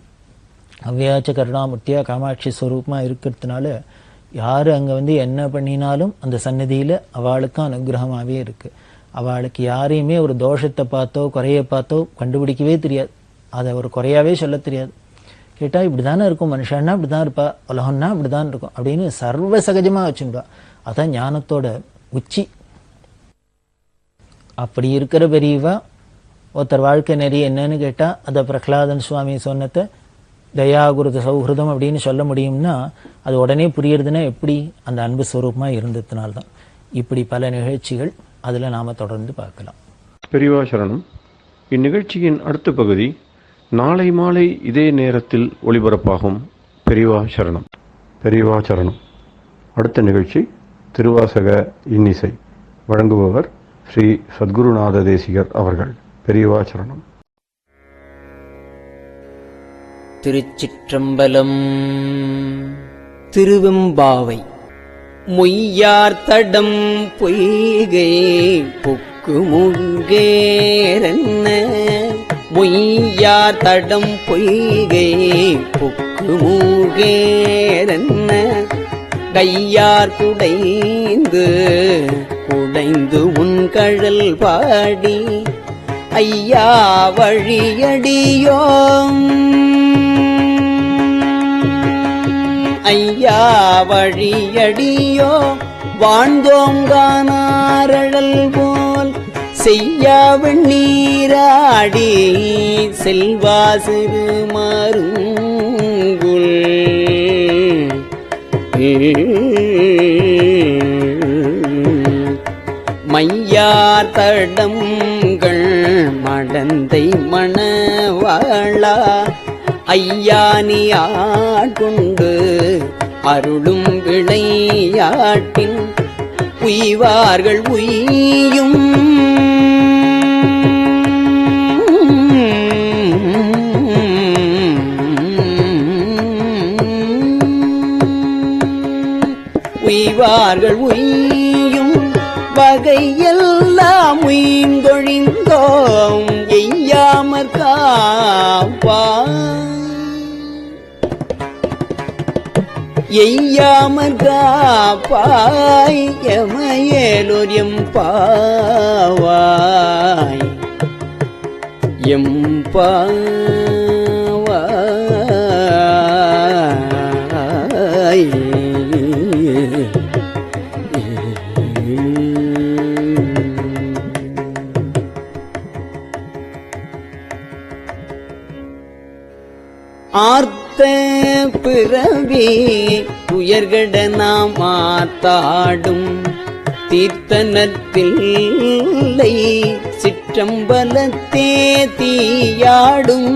அவ்வியாச்ச கருணாமூர்த்தியா காமாட்சி ஸ்வரூபமாக இருக்கிறதுனால யார் அங்கே என்ன பண்ணினாலும் அந்த சன்னதியில் அவளுக்கும் அனுகிரகமாகவே இருக்குது. அவளுக்கு யாரையுமே ஒரு தோஷத்தை பார்த்தோ குறையை பார்த்தோ கண்டுபிடிக்கவே தெரியாது. அதை ஒரு குறையாவே சொல்ல தெரியாது. கேட்டால் இப்படி தானே இருக்கும், மனுஷன்னா இப்படி தான் இருப்பா, உலகம்னா இப்படி தான் இருக்கும் அப்படின்னு சர்வ சகஜமாக வச்சுடுவா. அதான் ஞானத்தோட உச்சி. அப்படி இருக்கிற பெரியவா ஒருத்தர் வாழ்க்கை நெறி என்னன்னு கேட்டால் அதை பிரகலாதன் சுவாமி சொன்னதை தயாகுருத சௌஹிருதம் அப்படின்னு சொல்ல முடியும்னா அது உடனே புரியுறதுன்னா எப்படி? அந்த அன்பு ஸ்வரூபமாக இருந்ததுனால்தான். இப்படி பல நிகழ்ச்சிகள் அதில் நாம் தொடர்ந்து பார்க்கலாம். பெரியவா சரணம். இந்நிகழ்ச்சியின் அடுத்த பகுதி நாளை மாலை இதே நேரத்தில் ஒளிபரப்பாகும். பெரியவா சரணம். பெரியவா சரணம். அடுத்த நிகழ்ச்சி திருவாசக இன்னிசை. வழங்குபவர் ஸ்ரீ சத்குருநாத தேசிகர் அவர்கள். பெரியவா சரணம். திருச்சிற்றம்பலம். திருவெம்பாவை. மொய்யார் தடம் பொய்கை புக்கு முங்கேரன்ன, மொய்யார் தடம் பொய்கை புக்கு முங்கேரன்ன, கையார் குடைந்து குடைந்து உன் கழல் பாடி ஐயா வழியடியோம், ஐயா வழியடியோ வாழ்ந்தோங்கானாரழல் போல் செய்யா வெண்ணீராடி செல்வா சிறு மருங்குல் மையார் தடங்கள் மடந்தை மணவாளா ஐயானி ஆட்கொண்டு அருளும் விளையாட்டின் உய்வார்கள் உய்யும் உய்வார்கள் உய்யும் வகையெல்லாம் உய்ந்தொழிந்தோம் எய்யாமற் காப்பாய், எய்யாமற் காப்பாய் எமையேலோர் எம்பாவாய், எம்பாவாய். ஆர்த்த பிறவி துயர்கட நாம் ஆத்தாடும் தீர்த்தனத்தில்லை சிற்றம்பலத்தே தீயாடும்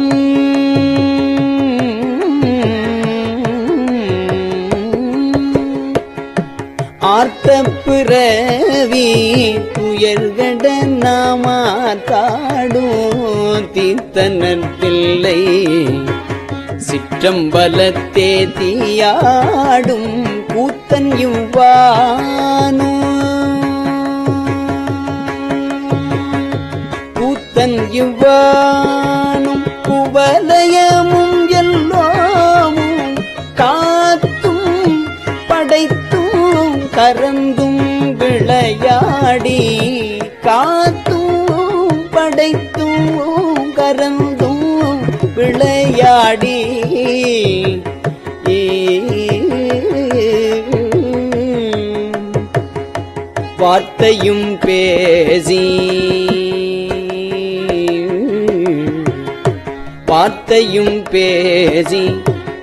ஆர்த்த பிறவி துயர்கட நாம் ஆத்தாடும் தீர்த்தனத்தில்லை சிற்றம்பலத்தே தீயாடும் கூத்தன் இவ்வானோ, கூத்தன் இவ்வானும் குவலயமும் எல்லோமும் காத்தும் படைத்தும் கரந்தும் விளையாடி, காத்தும் படைத்தும் கரந்தும் விளையாடி வார்த்தையும் பேசி வார்த்தையும் பேசி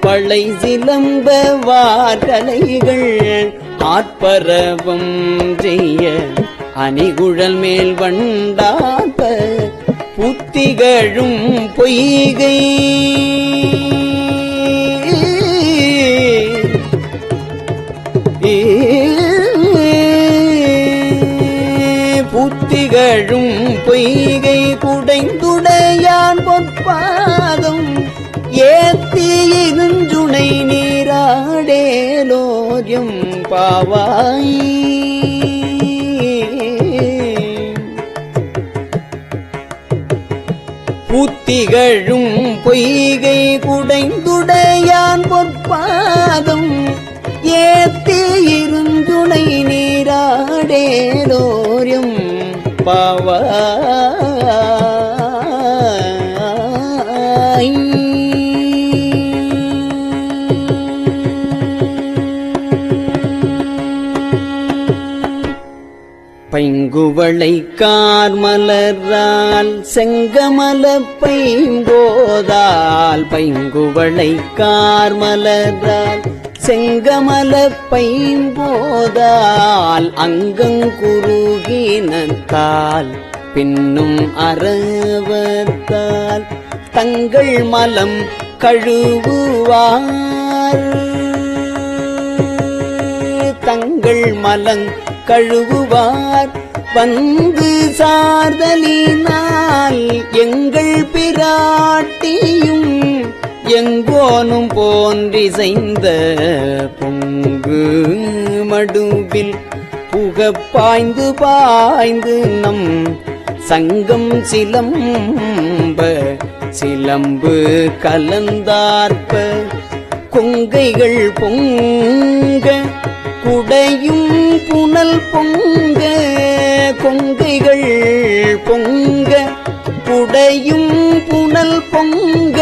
பழை சிலம்ப வார்கலைகள் ஆர்ப்பரவம் செய்ய அணிகுழல் மேல் வண்டாப்ப புத்திகழும் பொய்கை புத்திகழும் பொய்கை குடைந்துடையான் பொற்பாதம் ஏத்தி இருஞ்சுனை நீராடேலோரியம் பாவாய் புத்திகழும் பொய்கை குடைந்துடையான் பொற்பாதம் ஏத்தி இருஞ்சுனை நீராடேலோரியம் பாவாய் பைங்குவளை கார்மலரால் செங்கமல பைம்போதால் பைங்குவளை கார்மலரால் செங்கமல பைம்போதால் அங்கங்குருகினத்தால் பின்னும் அரவத்தால் தங்கள் மலம் கழுவுவார் தங்கள் மலங் கழுவுவார் வந்து சார்தலினால் எங்கள் பிராட்டியும் எங்கோனும் போன்றிசைந்த பொங்கு மடுவில் புகப்பாய்ந்து பாய்ந்து நம் சங்கம் சிலம்ப சிலம்பு கலந்தார்ப்ப கொங்கைகள் பொங்க குடையும் புனல் பொங்க கொங்கைகள் பொங்க குடையும் புனல் பொங்க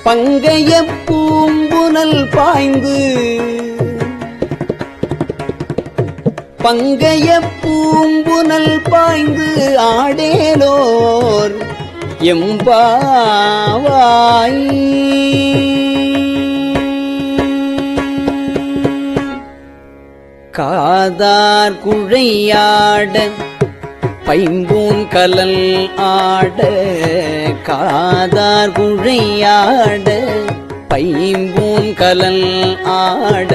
பங்கைய பூம்புனல் பாய்ந்து பங்கைய பூம்புனல் பாய்ந்து ஆடேலோர் எம்பாவாய் காதார் குழையாட பைம்பூன் கலல் ஆட காதார் குழையாட பைம்பூன் கலல் ஆட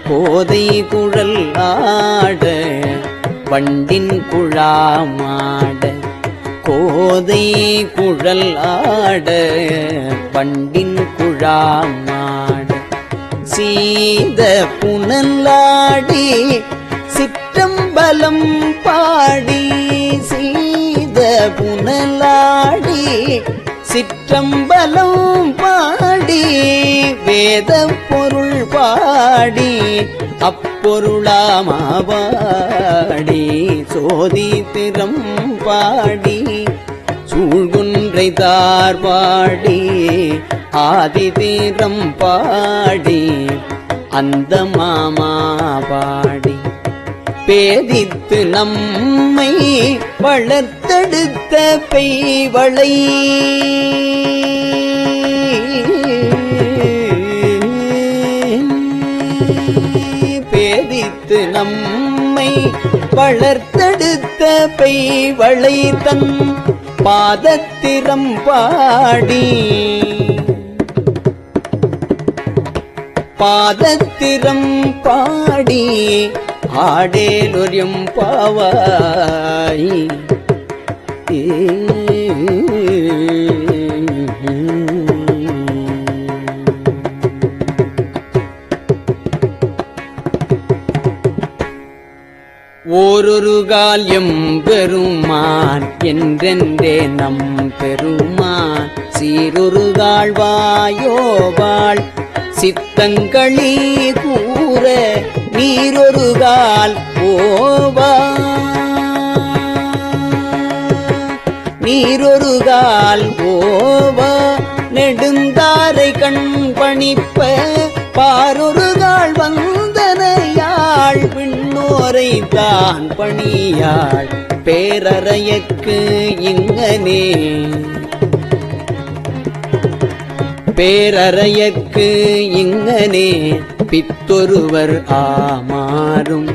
கோதை குழல் ஆட வண்டின் குழாமாட கோதை குழல் ஆட வண்டின் குழாமாட சீத புனலாடி சிற்றம்பலம் பாடி சீத புனலாடி சிற்றம்பலம் பாடி வேத பொருள் பாடி அப்பொருளாமாவாடி சோதி திறம் பாடி சூழ்குன்றை தார்பாடி ஆதி தீரம் பாடி அந்த மாமா பாடி பேதித்து நம்மை வளர்த்தெடுத்த பெய்வளை பேதித்து நம்மை வளர்த்தெடுத்த பெய்வளை தன் பாதத்திரம் பாடி பாதத்திரம் பாடி ஆடேலொரியம் பாவாய் ஓரொரு கால் எம்பெருமான் என்றென்றே நம் பெருமான் சீரொரு கால் வாயோவாள் சித்தங்களி கூற நீரொரு கால் ஓவா நீரொரு கால் ஓவா நெடுந்தாரை கண் பணிப்ப பாரொரு கால் வந்தனையாள் விண்ணோரை தான் பணியாள் பேரறையக்கு இங்கனே பேரறையற்கு இங்கனே பித்தொருவர் ஆமாறும்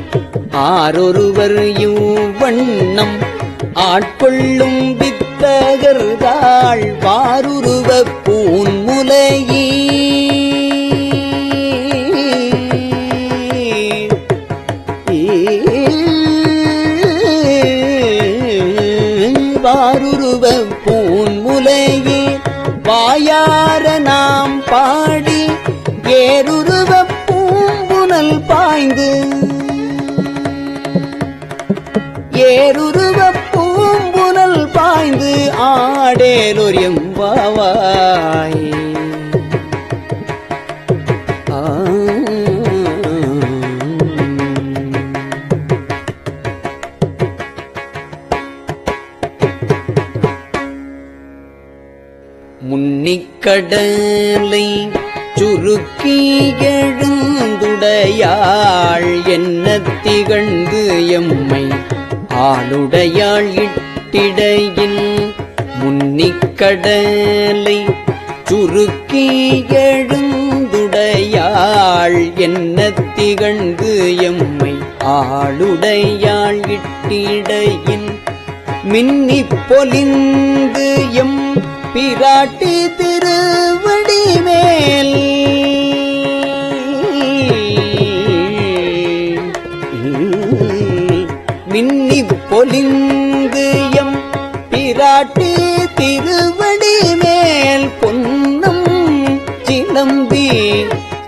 ஆரொருவர் இவ்வண்ணம் ஆட்கொள்ளும் வித்தகர்தாள் வாருருவ பூன்முலையீ வாருருவ பூன்முலையே வாயார நாம் பாடி ஏருருவ பூம்புனல் பாய்ந்து ஏருருவ பூம்புனல் பாய்ந்து ஆடேலொரு எம்பாவாய் முன்னிக்கடலை சுருக்கி எழுந்துடையாள் என்ன திகழ்ந்து எம்மை ஆளுடையாள் இட்டிடையில் முன்னிக்கடலை சுருக்கி எழுந்துடையாள் என்ன திகழ்ந்து எம்மை ஆளுடையாள் இட்டிடையில் மின்னிப் பொலிந்து எம் பிராட்டி திருவடி மேல் மின்னிப் பொலிந்து எம் பிராட்டி திருவடி மேல் பொன்னம் சிலம்பி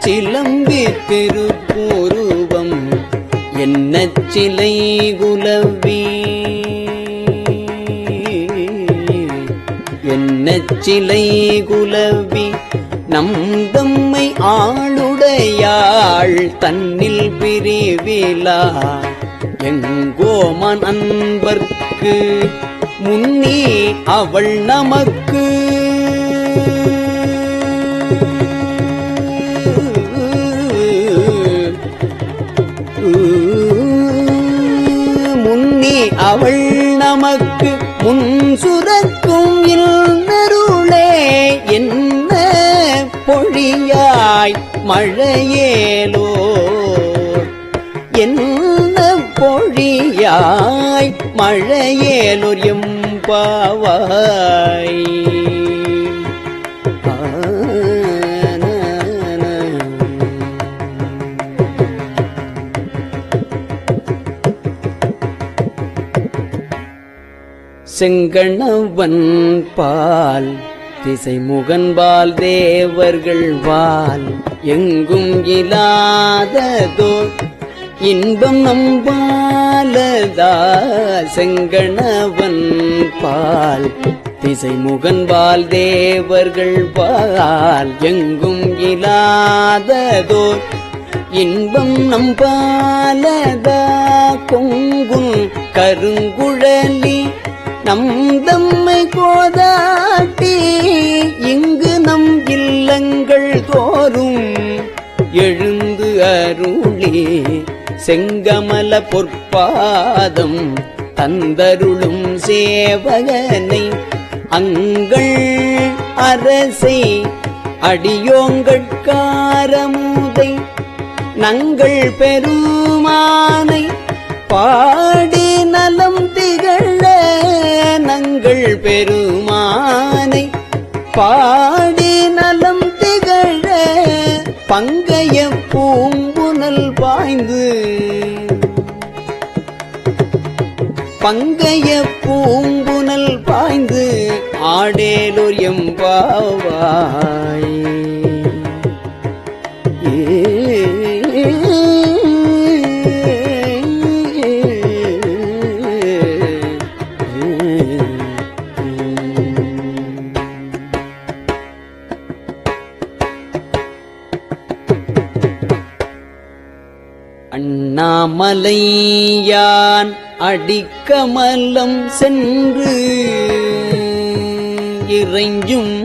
சிலம்பி திருப்பூருவம் என்ன சிலை குலவி என்ன சிலை குலவி நம் தம்மை ஆளுடையாள் தன்னில் பிரிவிலா எங்கோமன் அன்பர்க்கு முன்னி அவள் நமக்கு முன்னி அவள் நமக்கு முன் சுரக்கும் இல்லருளே என்ன பொழியாய் மழையேலோ என்ன பொழியாய் மழையேலோர் எம்பாவாய் செங்கணவன் பால் திசைமுகன்பால் தேவர்கள் வால் எங்கும் இலாததோ இன்பம் நம்பாலதா செங்கணவன் பால் திசைமுகன்பால் தேவர்கள் வால் எங்கும் இலாததோ இன்பம் நம்பாலதா கொங்குன் கருங்குழலி நம் தம்மை கோதாட்டி இங்கு நம் இல்லங்கள் தோறும் எழுந்து அருளே செங்கமல பொற்பாதம் தந்தருளும் சேவகனை அங்கள் அரசை அடியோங்கட்காரமுதை நங்கள் பெருமானை பாடி நலம் திகழ நங்கள் பெருமானை பாடி நலம் திகழ பங்கைய பூம்புனல் பாய்ந்து பங்கைய பூம்புனல் பாய்ந்து ஆடேலோர் எம்பாவாய் அண்ணாமலையான் அடிக்கமலம் சென்று இறைஞ்சும்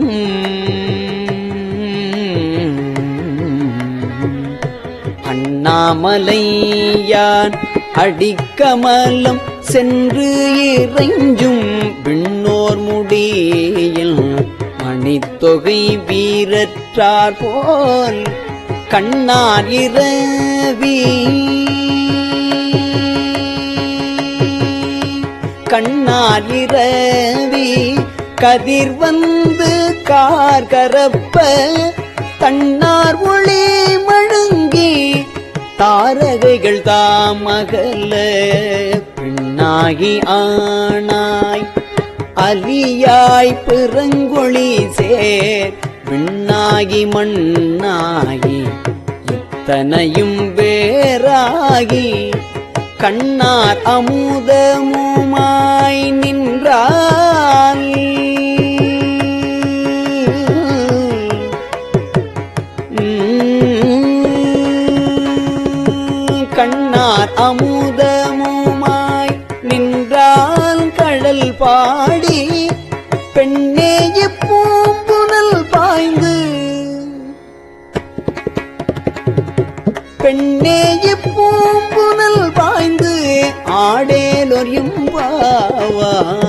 அண்ணாமலையான் அடிக்கமலம் சென்று இறைஞ்சும் விண்ணோர் முடியில் மணி மணித்தொகை வீரற்றார் போல் கண்ணார் இரவி கண்ணார் இரவி கதிர் வந்து கார்கரப்ப தன்னார் ஒளி மழுங்கி தாரகைகள் தாமகல பெண்ணாகி ஆனாய் அலியாய் பிறங்கொழி சேர் விண்ணாகி மண்ணாகி இத்தனையும் வேறாகி கண்ணார் அமுதமுமாய் நின்றான் கண்ணார் அமுதமுமாய் நின்றால் கடல் பாடி பெண்ணே பூம்புனல் பாய்ந்து பெண்ணே பூம்புனல் பாய்ந்து ஆடேலொரியும் பாவாய்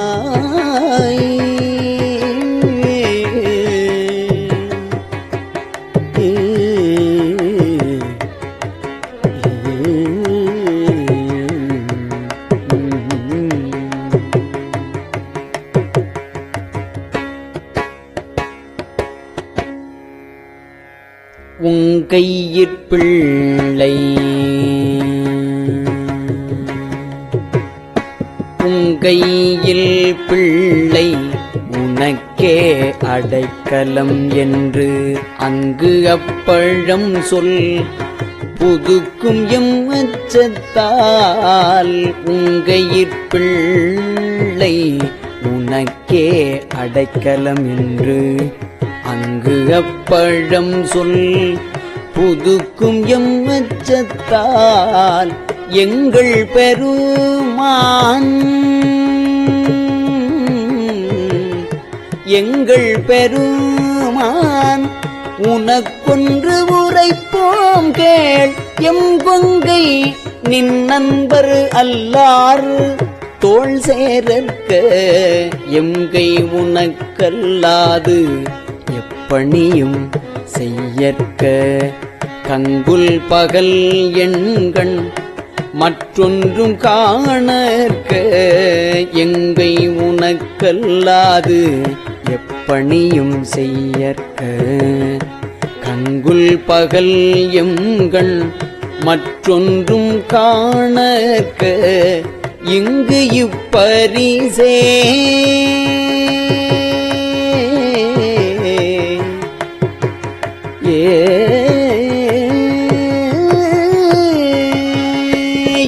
உங்கையிற் பிள்ளை உங்கையில் பிள்ளை உனக்கே அடைக்கலம் என்று அங்கு அப்பழம் சொல் புதுக்கும் எம் அச்சத்தால் உங்கையிற் பிள்ளை உனக்கே அடைக்கலம் என்று அங்கு அப்பழம் சொல் புதுக்கும் எம் அச்சத்தால் எங்கள் பெருமான் எங்கள் பெருமான் உனக்கொன்று உரைப்போம் கேள் எம் கொங்கை நின் நண்பர் அல்லார் தோள் சேரற்க எம்கை உனக்கல்லாது எப்பணியும் செய்யற்க கங்குல் பகல் எண்கண் மற்றொன்றும் காணற்க எங்கை உனக்கல்லாது எப்பணியும் செய்யற்க கங்குல் பகல் எண்கண் மற்றொன்றும் காணற்க இங்கு இப்பரிசே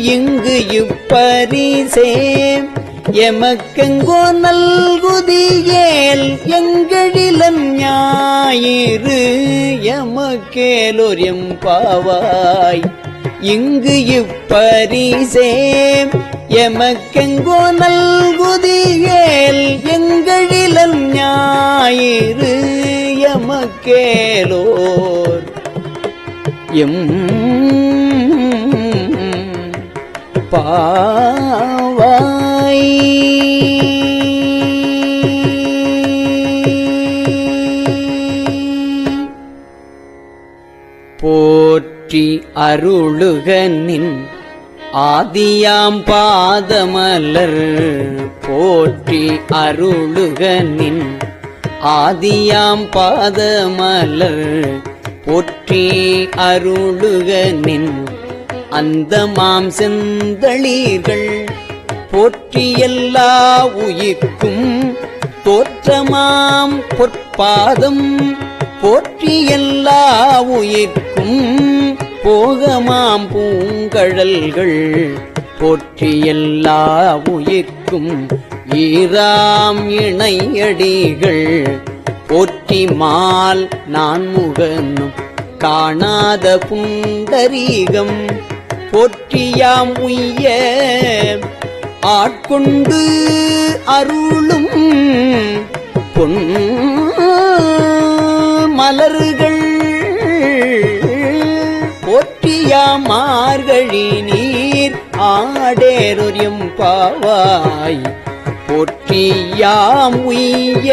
இங்கு இப்பரிசே எமக்கெங்கோ நல்குதியேல் எங்களிலன் ஞாயிறு எமக்கேலோர் எம்பாவாய் இங்கு இப்பரிசே எமக்கெங்கோ நல்குதியேல் எங்களிலன் ஞாயிறு எமக்கேலோர் எம் பாவாய் போற்றி அருளுக நின் ஆதியாம் பாதமலர் போற்றி அருளுக நின் ஆதியாம் பாதமலர் போற்றி அருளுக நின் அந்தமாம் செந்தளீர்கள் போற்றி எல்லா உயிர்க்கும் தோற்றமாம் பொற்பாதம் போற்றி எல்லா உயிர்க்கும் போகமாம் பூங்கழல்கள் போற்றி எல்லா உயிர்க்கும் ஈராம் இணையடிகள் போற்றி மால் நான்முகனும் காணாத புண்டரீகம் போற்றியாம் உய்ய ஆட்கொண்டு அருளும் பொன் மலர்கள் போற்றியாம் மார்கழி நீர் ஆடேரொரியம் பாவாய் போற்றியாம் உய்ய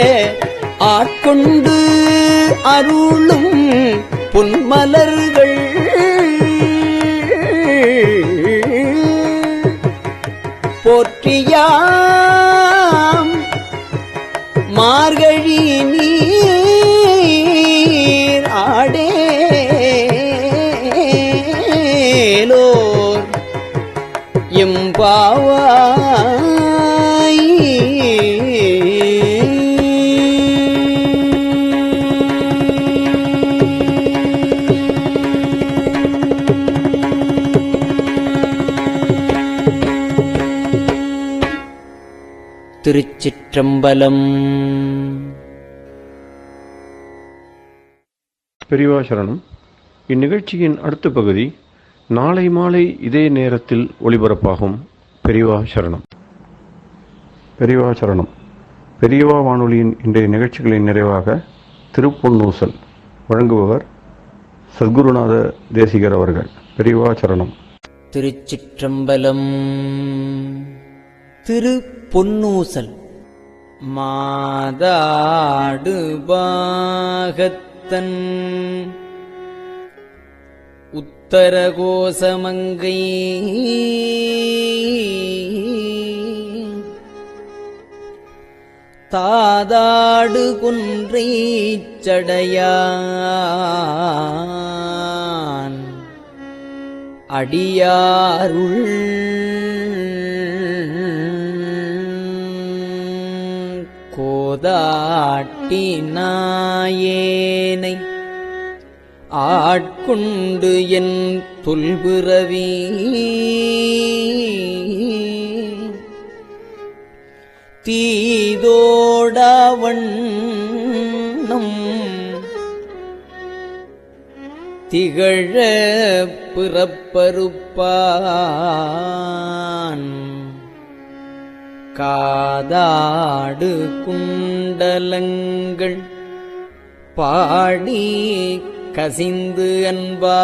ஆட்கொண்டு அருளும் பொன்மலர்கள் போற்றியாம் மார்கழி நீர் ஆடேலோர் எம்பாவாய். திருச்சிற்றம்பலம். பெரியவா சரணம். இந்நிகழ்ச்சியின் அடுத்த பகுதி நாளை மாலை இதே நேரத்தில் ஒளிபரப்பாகும். பெரியவா சரணம். பெரியவா சரணம். பெரியவா வானொலியின் இன்றைய நிகழ்ச்சிகளின் நிறைவாக திருப்பொன்னூசல் வழங்குபவர் சத்குருநாத தேசிகர் அவர்கள். பெரியவா சரணம். திருச்சிற்றம்பலம். திருப்பொன்னூசல். மாதாடு பாகத்தன் உத்தரகோசமங்கை தாதாடு குன்றை சடையான் அடியாருள் கோதாட்டி நாயேனை ஆட்கொண்டு என் தொல்பிறவி தீதோடவண்ணம் திகழ பிறப்பறுப்பான் காதாடு குண்டலங்கள் பாடி கசிந்து அன்பான்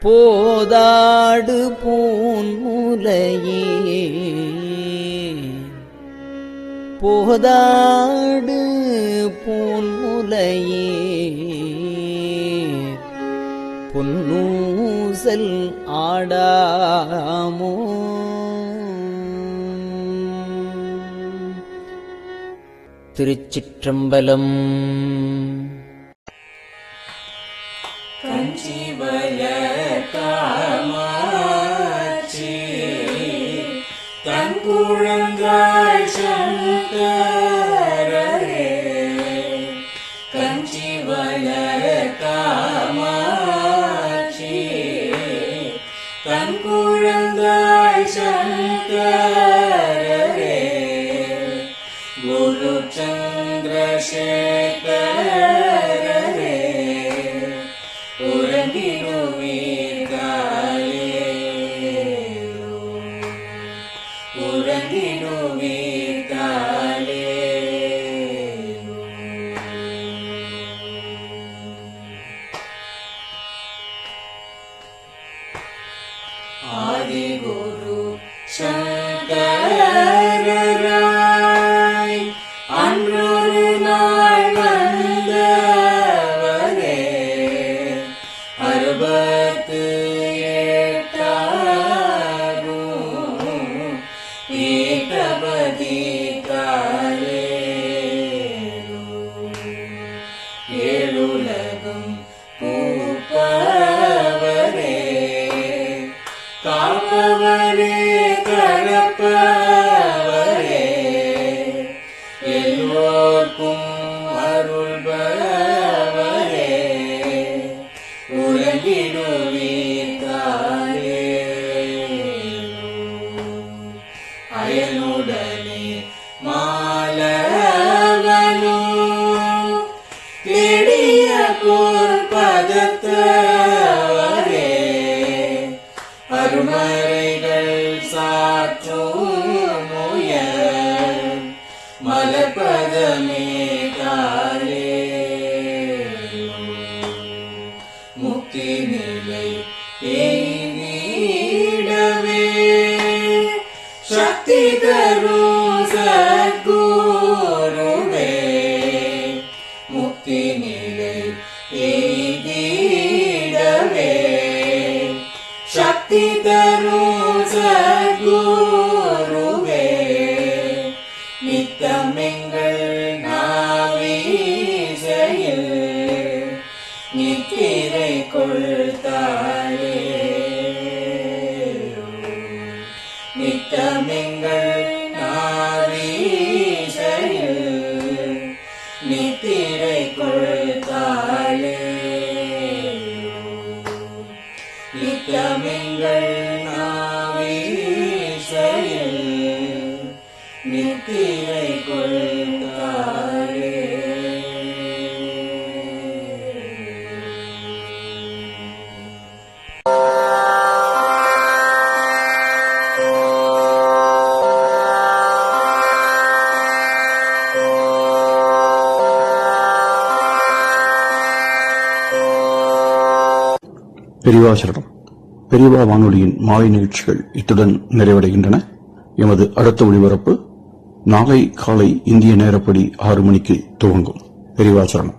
போதாடு பூன்முலையே போதாடு பூன்முலையே பொன்னூசல் ஆடாமோ. திருச்சிற்றம்பலம். கஞ்சிவய காமாட்சி தன் குழந்தாய் சங்கரரே. கஞ்சிவய காமாட்சி தன் குழந்தாய் சங்கரரே. குரு சந்திரசேகரரே உறங்கிடுவீர்களேலோ உறங்கிடுவீர்களேலோ. ஆதிகுரு சங்கரராய் அன்றொரு நாள் வந்தவரே. 68 பீட்டபதி காலேலோ. ஏழுலகும் பூப்பவரே காப்பவரே கரப்பவரே எல்லோர்க்கும் அருள்பவரே உறங்கிடுவீர்களேலோ. அயனுடனே மாலவனோ தேடிய பொற்பதத்தவரே அருமறைகள் சாற்றும் முயல் மலப்பதமே காலேலோ. முக்தி நிலை எய்திடவே சக்தி தரும் சத்குருவே முக்தி நிலை எய்திடவே சக்தி தரும் சத்குருவே நித்தமெங்கள் நாவீசையில் நித்திரை கொள்தாயே நித்தமெங்கள் நாவீசையில் நித்திரை கொள்தாயே நித்தமெங்கள் நாவீசையில் நித்திரை கொள்தாயே பெரியவா சரணம். பெரியவா வானொலியின் மாலை நிகழ்ச்சிகள் இத்துடன் நிறைவடைகின்றன. எமது அடுத்த ஒளிபரப்பு நாளை காலை இந்திய நேரப்படி 6 மணிக்கு துவங்கும். பெரியவா சரணம்.